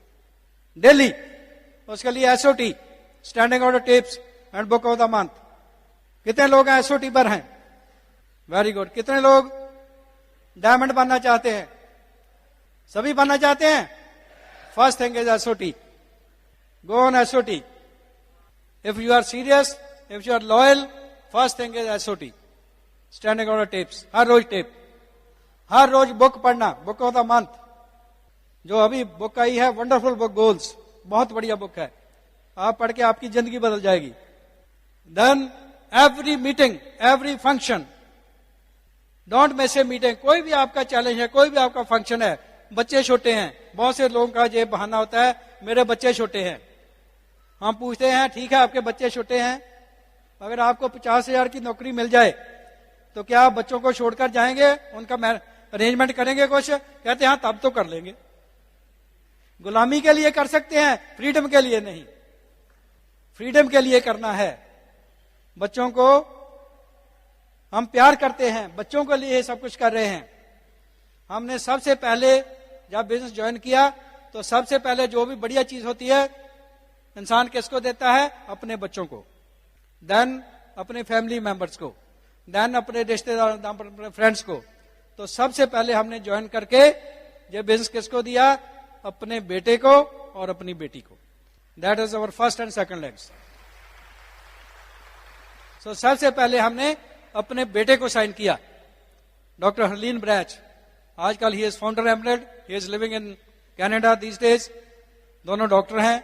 डेली। उसके लिए SOT, standing order tapes and book of the month. कितने लोग हैं एसओटी पर हैं? Very good. कितने लोग डायमंड बनना चाहते हैं? सभी बनना चाहते हैं? First thing is SOT. Go on SOT. If you are serious, if you are loyal, first thing is SOT, standing order tapes. हर रोज टेप, हर रोज बुक पढ़ना, बुक ऑफ द मंथ। जो अभी बुक आई है, वंडरफुल बुक गोल्स, बहुत बढ़िया बुक है, आप पढ़ के आपकी जिंदगी बदल जाएगी। Then every meeting, every function, don't miss a meeting. कोई भी आपका चैलेंज है, कोई भी आपका फंक्शन है, बच्चे छोटे हैं, बहुत से लोगों का ये बहाना होता है मेरे बच्चे छोटे हैं। हम पूछते हैं ठीक है आपके बच्चे छोटे हैं, अगर आपको 50,000 की नौकरी मिल जाए तो क्या आप बच्चों को छोड़कर जाएंगे? उनका अरेंजमेंट करेंगे कुछ? कहते हैं हाँ तब तो कर लेंगे। गुलामी के लिए कर सकते हैं, फ्रीडम के लिए नहीं। फ्रीडम के लिए करना है। बच्चों को हम प्यार करते हैं, बच्चों के लिए सब कुछ कर रहे हैं। हमने सबसे पहले जब बिजनेस ज्वाइन किया तो सबसे पहले जो भी बढ़िया चीज होती है इंसान किसको देता है? अपने बच्चों को, देन अपने फैमिली मेंबर्स को, देन अपने रिश्तेदार, अपने फ्रेंड्स को। तो सबसे पहले हमने ज्वाइन करके ये बिजनेस किसको दिया? अपने बेटे को और अपनी बेटी को। That is our first and second legs. सो सबसे पहले हमने अपने बेटे को साइन किया, डॉक्टर हरलीन ब्रैच। आजकल he is founder एमरेड, he is living in Canada these days. दोनों डॉक्टर हैं,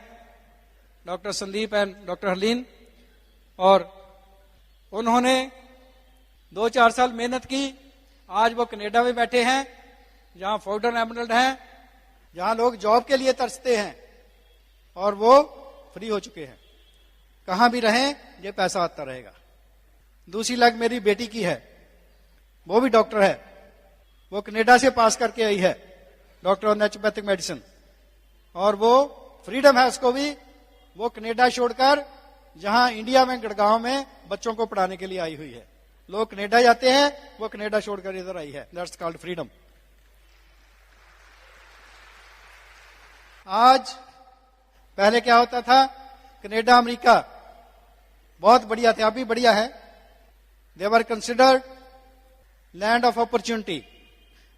doctor Sandeep and doctor Harleen. और उन्होंने 2-4 साल मेहनत की। आज वो कनाडा में बैठे हैं, जहां फाउंडर एमरेड हैं, जहां लोग जॉब के लिए तरसते हैं, और वो फ्री हो चुके हैं। कहां भी रहें ये पैसा आता रहेगा। दूसरी लग मेरी बेटी की है, वो भी डॉक्टर है, वो कनाडा से पास करके आई है, डॉक्टर ऑफ नेचुरोपैथिक मेडिसिन। और वो फ्रीडम है उसको भी, वो कनाडा छोड़कर जहां इंडिया में गुड़गांव में बच्चों को पढ़ाने के लिए आई हुई है। लोग कनाडा जाते हैं, वो कनाडा छोड़कर इधर आई है। That's called freedom. आज पहले क्या होता था? कनाडा अमेरिका बहुत बढ़िया थे, अभी बढ़िया है। They were considered land of opportunity.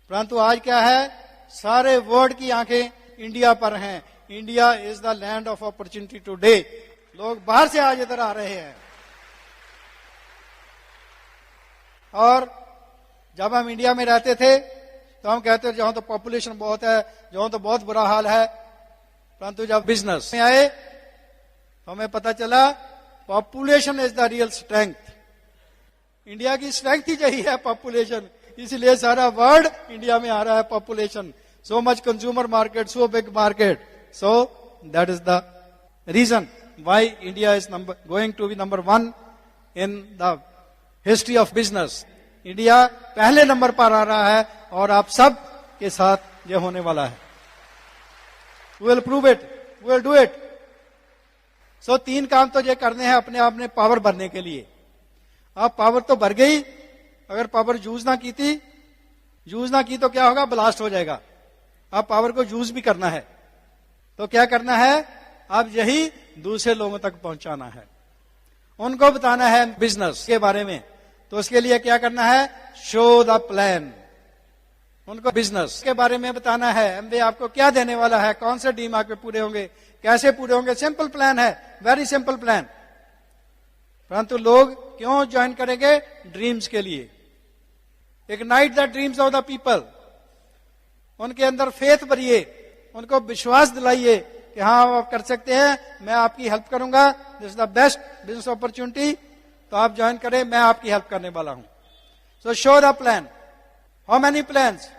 परंतु आज क्या है? सारे वर्ल्ड की आंखें इंडिया पर हैं। India is the land of opportunity today. लोग बाहर से आज इधर आ रहे हैं। और जब हम इंडिया में रहते थे तो हम कहते थे जहां तो पॉपुलेशन बहुत है, जहां तो बहुत बुरा हाल है। परंतु जब बिजनेस में आए तो हमें पता चला population is the real strength. India की स्ट्रेंथ ही यही है, पॉपुलेशन। इसलिए सारा वर्ल्ड इंडिया में आ रहा है, population. So much consumer market, so big market. So that is the reason why India is going to be number 1 in the history of business. India पहले नंबर पर आ रहा है और आप सब के साथ ये होने वाला है। We will prove it, we will do it. So 3 काम तो ये करने हैं अपने आप में पावर भरने के लिए। अब पावर तो भर गई, अगर पावर यूज ना की तो क्या होगा? ब्लास्ट हो जाएगा। अब पावर को यूज भी करना है तो क्या करना है? अब यही दूसरे लोगों तक पहुंचाना है, उनको बताना है बिजनेस के बारे में। तो उसके लिए क्या करना है? Show the plan. उनको बिजनेस के बारे में बताना है, एमबीए आपको क्या देने वाला है, कौन से डीम आपके पूरे होंगे, कैसे पूरे होंगे। सिंपल प्लान है, वेरी सिंपल प्लान। परंतु लोग क्यों ज्वाइन करेंगे? ड्रीम्स के लिए। Ignite the dreams of the people. उनके अंदर फेथ भरिए, उनको विश्वास दिलाइए कि हाँ आप कर सकते हैं, मैं आपकी हेल्प करूंगा, this is the best business opportunity, तो आप ज्वाइन करें, मैं आपकी हेल्प करने वाला हूं। So show the plan. How many plans?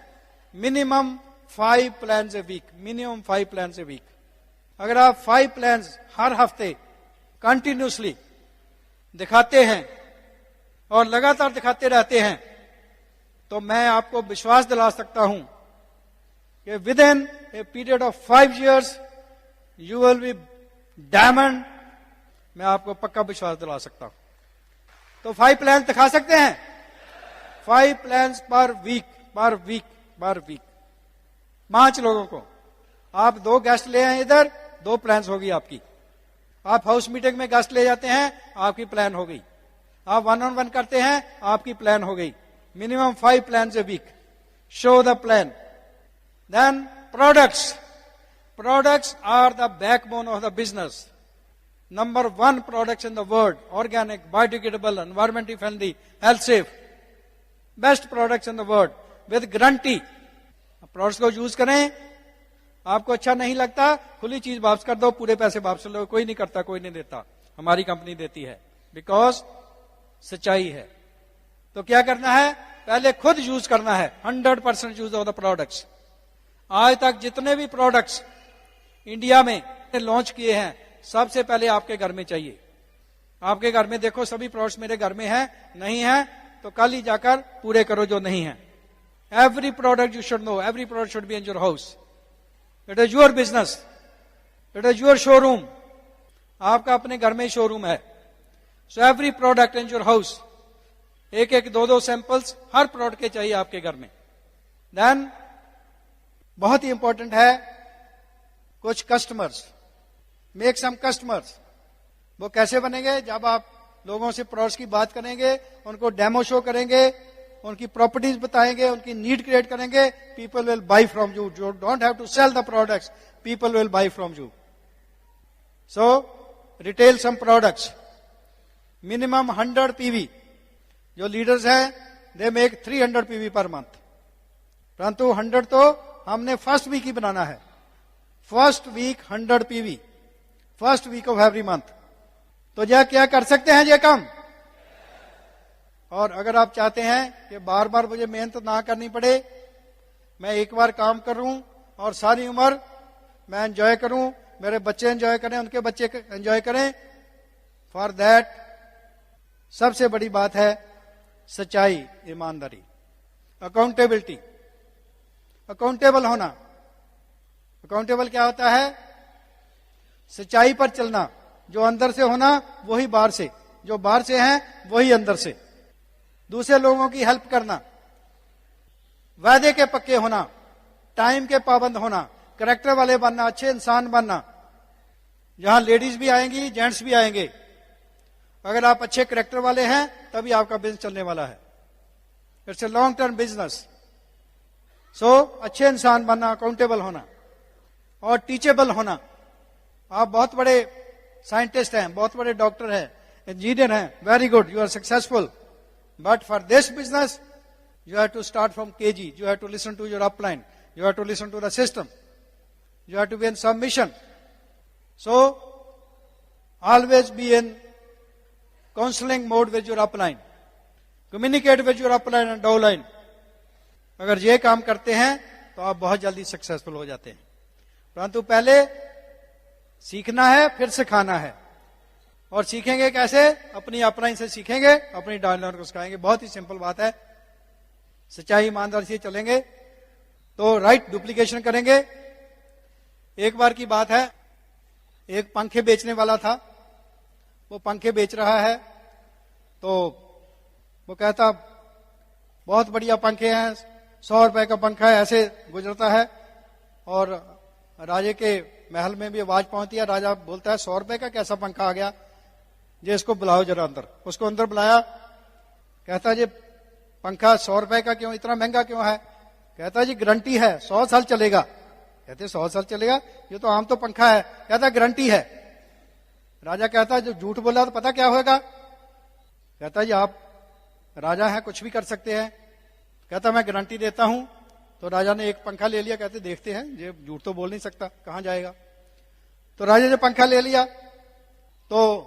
Minimum 5 plans a week, minimum 5 plans a week. अगर आप 5 प्लान्स हर हफ्ते कंटिन्यूसली दिखाते हैं और लगातार दिखाते रहते हैं तो मैं आपको विश्वास दिला सकता हूं कि with in a period of 5 years you will be diamond. मैं आपको पक्का विश्वास दिला सकता हूं। तो 5 प्लान दिखा सकते हैं? 5 प्लान्स पर वीक, पर वीक, पर वीक। 5 लोगों को आप 2 गेस्ट ले आए इधर, 2 प्लान्स होगी आपकी। आप हाउस मीटिंग में गेस्ट ले जाते हैं, आपकी प्लान हो गई। आप 1-on-1 करते हैं, आपकी प्लान हो गई। Minimum 5 plans a week. Show the plan. Then products. Products are the backbone of the business. Number 1 products in the world: organic, biodegradable, environmentally friendly, health safe. Best products in the world with guarantee. Products को use करें, आपको अच्छा नहीं लगता, खुली चीज वापस कर दो, पूरे पैसे वापस लो। कोई नहीं करता, कोई नहीं देता, हमारी कंपनी देती है, बिकॉज सच्चाई है। तो क्या करना है? पहले खुद यूज करना है, 100% यूज ऑफ द प्रोडक्ट्स। आज तक जितने भी प्रोडक्ट्स इंडिया में लॉन्च किए हैं, सबसे पहले आपके घर में चाहिए। आपके घर में देखो, सभी प्रोडक्ट्स मेरे घर में हैं, नहीं है तो कल ही जाकर पूरे करो जो नहीं है। Every product you should know, every product should be in your house. It is your business, it is your showroom. आपका अपने घर में शोरूम है। So every product in your house, 1-1, 2-2 samples her product के चाहिए आपके घर में। देन बहुत ही इंपॉर्टेंट है कुछ कस्टमर्स। Make some customers. वो कैसे बनेंगे? जब आप लोगों से प्रोडक्ट्स की बात करेंगे, उनको डेमो शो करेंगे, उनकी प्रॉपर्टीज बताएंगे, उनकी नीड क्रिएट करेंगे, people will buy from you. You don't have to sell the products, people will buy from you. So retail some products. Minimum 100 PV। जो लीडर्स हैं they make 300 PV per month. परंतु 100 तो हमने first week ही बनाना है। First week 100 PV, first week of every month. तो यह क्या कर सकते हैं ये काम? और अगर आप चाहते हैं कि बार बार मुझे मेहनत ना करनी पड़े, मैं एक बार काम करूं और सारी उम्र मैं एंजॉय करूं, मेरे बच्चे एंजॉय करें, उनके बच्चे एंजॉय करें, फॉर दैट सबसे बड़ी बात है सच्चाई, ईमानदारी, अकाउंटेबिलिटी। अकाउंटेबल होना। अकाउंटेबल क्या होता है? सच्चाई पर चलना। जो अंदर से होना वही बाहर से, जो बाहर से है वही अंदर से। दूसरे लोगों की हेल्प करना, वादे के पक्के होना, टाइम के पाबंद होना, कैरेक्टर वाले बनना, अच्छे इंसान बनना। यहां लेडीज भी आएंगी, जेंट्स भी आएंगे। अगर आप अच्छे कैरेक्टर वाले हैं तभी आपका बिजनेस चलने वाला है। It's a long term business. So अच्छे इंसान बनना, अकाउंटेबल होना और टीचेबल होना। आप बहुत बड़े साइंटिस्ट हैं, बहुत बड़े डॉक्टर हैं, इंजीनियर हैं, very good, you are successful, but for this business You have to start from KG. You have to listen to your upline. You have to listen to the system. You have to be in submission. So, always be in counseling mode with your upline. Communicate with your upline and downline. अगर ये काम करते हैं तो आप बहुत जल्दी successful हो जाते हैं. परंतु पहले सीखना है, फिर सिखाना है. और सीखेंगे कैसे? अपनी अपलाइन से सीखेंगे, अपनी डाउनलाइन को सिखाएंगे. बहुत ही सिंपल बात है. सच्चाई ईमानदारी से चलेंगे तो राइट डुप्लीकेशन करेंगे. एक बार की बात है, एक पंखे बेचने वाला था. वो पंखे बेच रहा है तो वो कहता बहुत बढ़िया पंखे हैं, 100 रुपए का पंखा है. ऐसे गुजरता है और राजे के महल में भी आवाज पहुंचती है. राजा बोलता है 100 रुपए का कैसा पंखा आ गया, जे इसको बुलाओ जरा अंदर. उसको अंदर बुलाया. कहता जी पंखा 100 रुपए का क्यों, इतना महंगा क्यों है? कहता जी गारंटी है, 100 साल चलेगा. कहते 100 साल चलेगा, ये तो आम तो पंखा है. कहता गारंटी है. राजा कहता जो झूठ बोला तो पता क्या होगा? कहता जी आप राजा हैं, कुछ भी कर सकते हैं. कहता मैं गारंटी देता हूं. तो राजा ने एक पंखा ले लिया. कहते देखते हैं, ये झूठ तो बोल नहीं सकता, कहां जाएगा. तो राजा ने पंखा ले लिया. तो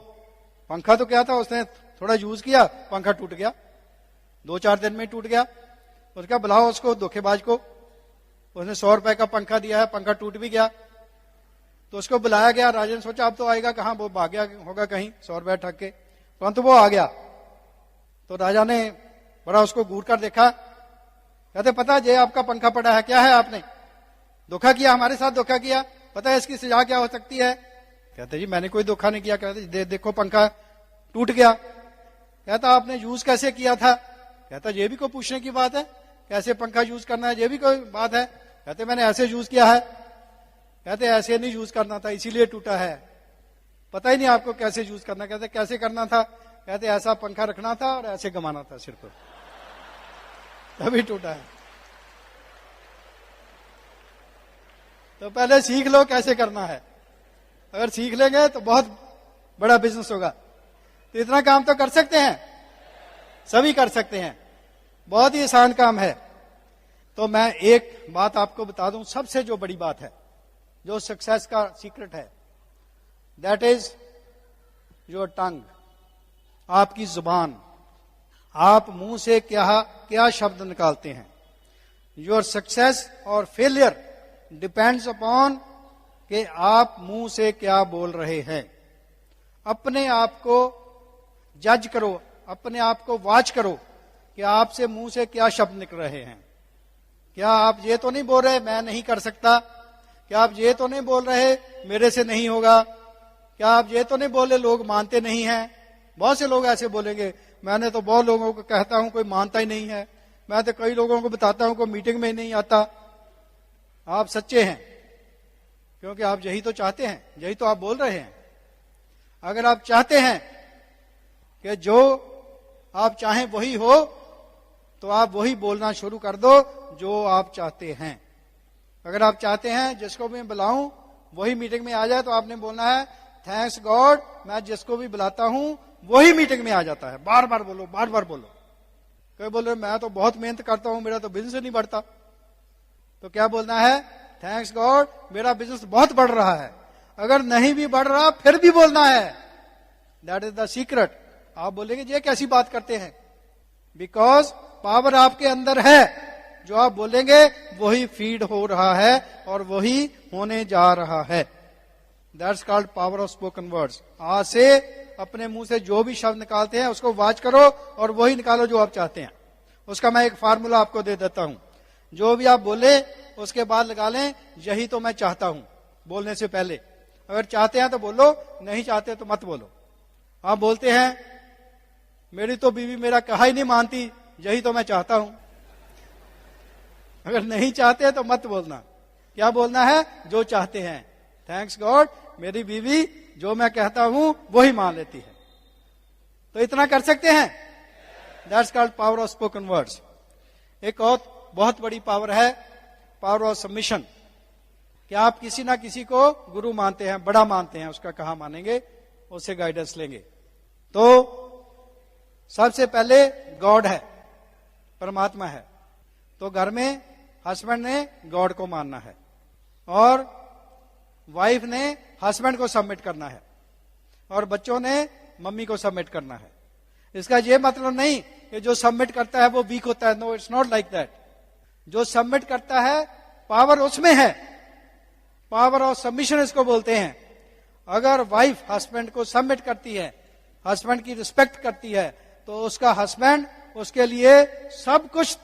पंखा तो क्या था, उसने थोड़ा यूज किया, पंखा टूट गया. 2-4 दिन में टूट गया. उसका बुलाओ उसको धोखेबाज को. उसने 100 रुपए का पंखा दिया है, पंखा टूट भी गया. तो उसको बुलाया गया. राजा ने सोचा अब तो आएगा कहां, वो भाग गया होगा कहीं 100 रुपए ठग के. परंतु वो आ गया. तो राजा ने बड़ा उसको घूर कर देखा. कहते पता ये आपका पंखा पड़ा है, क्या है आपने धोखा किया, हमारे साथ धोखा किया, पता है इसकी सजा क्या हो सकती है? कहते जी मैंने कोई धोखा नहीं किया. कहते देखो पंखा टूट गया. कहता आपने यूज कैसे किया था? कहता ये भी कोई पूछने की बात है, कैसे पंखा यूज करना है, ये भी कोई बात है? कहते मैंने ऐसे यूज किया है. कहते ऐसे नहीं यूज करना था, इसीलिए टूटा है. पता ही नहीं आपको कैसे यूज करना. कहते कैसे करना था? कहते ऐसा पंखा रखना था और ऐसे घुमाना था सिर पर, तभी टूटा है. तो पहले सीख लो कैसे करना है. अगर सीख लेंगे तो बहुत बड़ा बिजनेस होगा. तो इतना काम तो कर सकते हैं, सभी कर सकते हैं. बहुत ही आसान काम है. तो मैं एक बात आपको बता दूं, सबसे जो बड़ी बात है, जो सक्सेस का सीक्रेट है, दैट इज योर टंग. आपकी जुबान. आप मुंह से क्या क्या शब्द निकालते हैं. योर सक्सेस और फेलियर डिपेंड्स अपॉन कि आप मुंह से क्या बोल रहे हैं. अपने आप को जज करो, अपने आप को वॉच करो कि आपसे मुंह से क्या शब्द निकल रहे हैं. क्या आप ये तो नहीं बोल रहे मैं नहीं कर सकता? क्या आप ये तो नहीं बोल रहे मेरे से नहीं होगा? क्या आप ये तो नहीं बोले लोग मानते नहीं हैं? बहुत से लोग ऐसे बोलेंगे. मैंने तो बहुत लोगों को कहता हूं, कोई मानता ही नहीं है. मैं तो कई लोगों को बताता हूं, कोई मीटिंग में ही नहीं आता. आप सच्चे हैं क्योंकि आप यही तो चाहते हैं, यही तो आप बोल रहे हैं. अगर आप चाहते हैं कि जो आप चाहें वही हो, तो आप वही बोलना शुरू कर दो जो आप चाहते हैं. अगर आप चाहते हैं जिसको भी मैं बुलाऊं वही मीटिंग में आ जाए, तो आपने बोलना है थैंक्स गॉड मैं जिसको भी बुलाता हूं वही मीटिंग में आ जाता है. बार बार बोलो, बार बार बोलो. कोई बोल रहे मैं तो बहुत मेहनत करता हूं, मेरा तो बिजनेस नहीं बढ़ता. तो क्या बोलना है? थैंक्स गॉड मेरा बिजनेस बहुत बढ़ रहा है. अगर नहीं भी बढ़ रहा फिर भी बोलना है. That is the secret. आप बोलेंगे ये कैसी बात करते हैं? बिकॉज पावर आपके अंदर है. जो आप बोलेंगे वही फीड हो रहा है और वही होने जा रहा है. That's called power of spoken words. आज से अपने मुंह से जो भी शब्द निकालते हैं उसको वॉच करो और वही निकालो जो आप चाहते हैं. उसका मैं एक फार्मूला आपको दे देता हूं. जो भी आप बोले उसके बाद लगा लें यही तो मैं चाहता हूं बोलने से पहले. अगर चाहते हैं तो बोलो, नहीं चाहते तो मत बोलो. आप बोलते हैं मेरी तो बीवी मेरा कहा ही नहीं मानती, यही तो मैं चाहता हूं. अगर नहीं चाहते तो मत बोलना. क्या बोलना है? जो चाहते हैं. थैंक्स गॉड मेरी बीवी जो मैं कहता हूं वही मान लेती है. तो इतना कर सकते हैं. That's called power of spoken words. एक और बहुत बड़ी पावर है, पावर ऑफ सबमिशन. कि आप किसी ना किसी को गुरु मानते हैं, बड़ा मानते हैं, उसका कहा मानेंगे, उससे गाइडेंस लेंगे. तो सबसे पहले गॉड है. परमात्मा है। तो घर में हस्बैंड ने गॉड को मानना है और वाइफ ने हस्बैंड को सबमिट करना है और बच्चों ने मम्मी को सबमिट करना है। इसका यह मतलब नहीं कि जो सबमिट करता है वो वीक होता है। No, it's not like that. जो सबमिट करता है पावर उसमें है, पावर ऑफ सबमिशन इसको बोलते हैं। अगर वाइफ हस्बैंड को सबमिट करती है, हस्बैंड की रिस्पेक्ट करती है, तो उसका हस्बैंड उसके लिए सब कुछ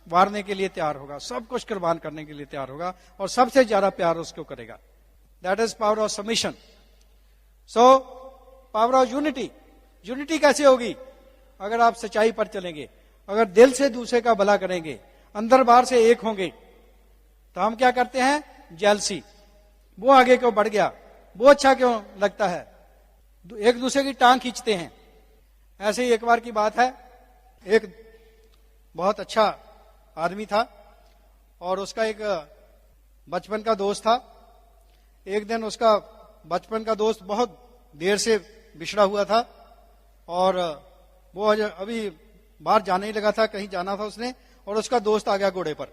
वारने के लिए तैयार होगा, सब कुछ कुर्बान करने के लिए तैयार होगा और सबसे ज्यादा प्यार उसको करेगा। That is power of submission. So power of unity. Unity कैसे होगी? अगर आप सच्चाई पर चलेंगे, अगर दिल से दूसरे का भला करेंगे, अंदर बाहर से एक होंगे, तो हम क्या करते हैं? जेलसी, वो आगे क्यों बढ़ गया, वो अच्छा क्यों लगता है, एक दूसरे की टांग खींचते हैं। ऐसे ही एक बार की बात है, एक बहुत अच्छा आदमी था और उसका एक बचपन का दोस्त था। एक दिन उसका बचपन का दोस्त बहुत देर से बिछड़ा हुआ था और वो अभी बाहर जाने ही लगा था, कहीं जाना था उसने, और उसका दोस्त आ गया घोड़े पर।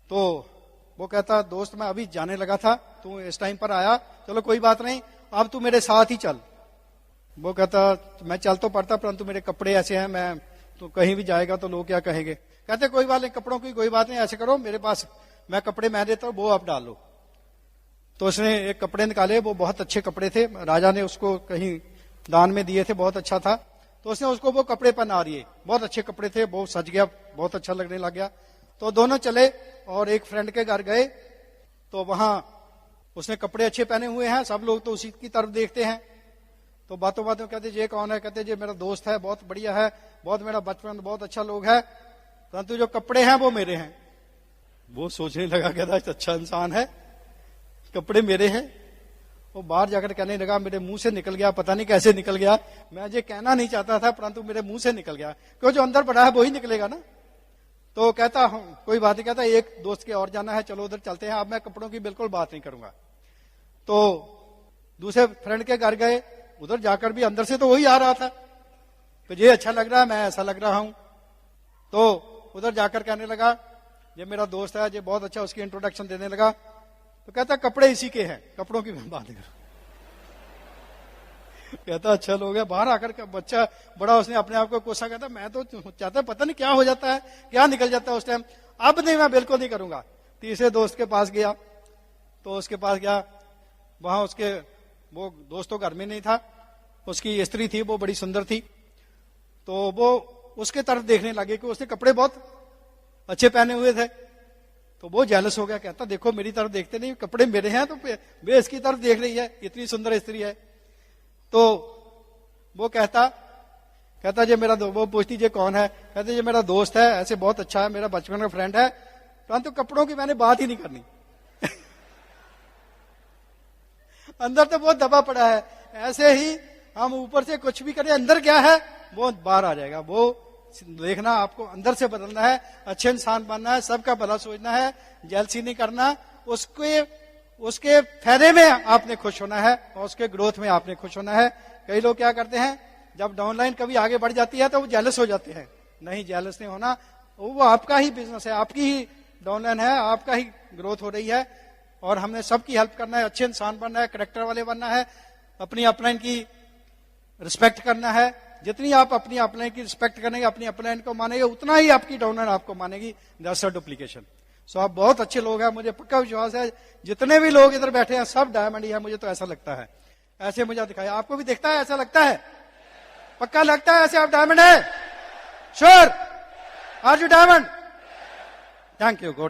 तो वो कहता, दोस्त मैं अभी जाने लगा था, तू इस टाइम पर आया, चलो कोई बात नहीं, अब तू मेरे साथ ही चल। वो कहता, मैं चल तो पड़ता परंतु मेरे कपड़े ऐसे हैं, मैं तो कहीं भी जाएगा तो लोग क्या कहेंगे। कहते कोई बात नहीं, कपड़ों की कोई बात नहीं, ऐसे करो मेरे पास मैं कपड़े मैं देता हूं, वो आप डाल लो। तो उसने एक कपड़े निकाले, वो बहुत अच्छे कपड़े थे, राजा ने उसको कहीं दान में दिए थे, बहुत अच्छा था। तो उसने उसको वो कपड़े पहना दिए, बहुत अच्छे कपड़े थे, वो सज गया, बहुत अच्छा लगने लग गया। तो दोनों चले और एक फ्रेंड के घर गए, तो वहां उसने कपड़े अच्छे पहने हुए हैं, सब लोग तो उसी की तरफ देखते हैं। तो बातों बातों कहते ये कौन है? कहते ये मेरा दोस्त है, बहुत बढ़िया है, बहुत मेरा बचपन, बहुत अच्छा लोग है, परंतु जो कपड़े हैं वो मेरे हैं। वो सोचने लगा, कहता अच्छा इंसान है, कपड़े मेरे हैं। वो बाहर जाकर कहने लगा, मेरे मुंह से निकल गया, पता नहीं कैसे निकल गया, मैं ये कहना नहीं चाहता था परंतु मेरे मुंह से निकल गया, क्यों जो अंदर पड़ा है वो ही निकलेगा ना। तो कहता कोई बात नहीं, कहता एक दोस्त के और जाना है, चलो उधर चलते हैं, अब मैं कपड़ों की बिल्कुल बात नहीं करूंगा। तो दूसरे फ्रेंड के घर गए, उधर जाकर भी अंदर से तो वही आ रहा था, तो ये अच्छा लग रहा है, मैं ऐसा लग रहा हूं। तो उधर जाकर कहने लगा, ये मेरा दोस्त है, ये बहुत अच्छा, उसकी इंट्रोडक्शन देने लगा। तो कहता कपड़े इसी के हैं, कपड़ों की बात नहीं कर। कहता अच्छा लोग है। बाहर आकर बच्चा बड़ा उसने अपने आप को कोसा, कहता मैं तो चाहता पता नहीं क्या हो जाता है, क्या निकल जाता है उस टाइम, अब नहीं, मैं बिल्कुल नहीं करूंगा। तीसरे दोस्त के पास गया, तो उसके पास गया, वहां उसके वो दोस्त तो घर में नहीं था, उसकी स्त्री थी, वो बड़ी सुंदर थी। तो वो उसके तरफ देखने लगे कि उसने कपड़े बहुत अच्छे पहने हुए थे। तो वो जेलस हो गया, कहता देखो मेरी तरफ देखते नहीं, कपड़े मेरे हैं, तो वे इसकी तरफ देख रही है, इतनी सुंदर स्त्री है। तो वो कहता ये मेरा वो पूछती ये कौन है? कहते ये मेरा दोस्त है, ऐसे बहुत अच्छा है, मेरा बचपन का फ्रेंड है, परंतु कपड़ों की मैंने बात ही नहीं करनी। अंदर तो बहुत दबा पड़ा है। ऐसे ही हम ऊपर से कुछ भी करें, अंदर क्या है वो बाहर आ जाएगा। वो देखना, आपको अंदर से बदलना है, अच्छे इंसान बनना है, सबका भला सोचना है, जेलसी नहीं करना, उसके फायदे में आपने खुश होना है और उसके ग्रोथ में आपने खुश होना है। कई लोग क्या करते हैं, जब डाउनलाइन कभी आगे बढ़ जाती है तो वो जेलस हो जाते हैं। नहीं, जेलस नहीं होना, वो आपका ही बिजनेस है, आपकी ही डाउनलाइन है, आपका ही ग्रोथ हो रही है और हमने सबकी हेल्प करना है, अच्छे इंसान बनना है, करेक्टर वाले बनना है, अपनी अपलाइन की रिस्पेक्ट करना है। जितनी आप अपनी अपलाइन की रिस्पेक्ट करेंगे, अपनी अपलाइन को मानेंगे, उतना ही आपकी डाउनलाइन आपको मानेगी। That's a duplication. सो आप बहुत अच्छे लोग हैं, मुझे पक्का विश्वास है जितने भी लोग इधर बैठे हैं सब डायमंड ही है, मुझे तो ऐसा लगता है। ऐसे मुझे दिखाया, आपको भी दिखता है, ऐसा लगता है? पक्का लगता है ऐसे आप डायमंड है? Sure? Are you diamond? Thank you. Good.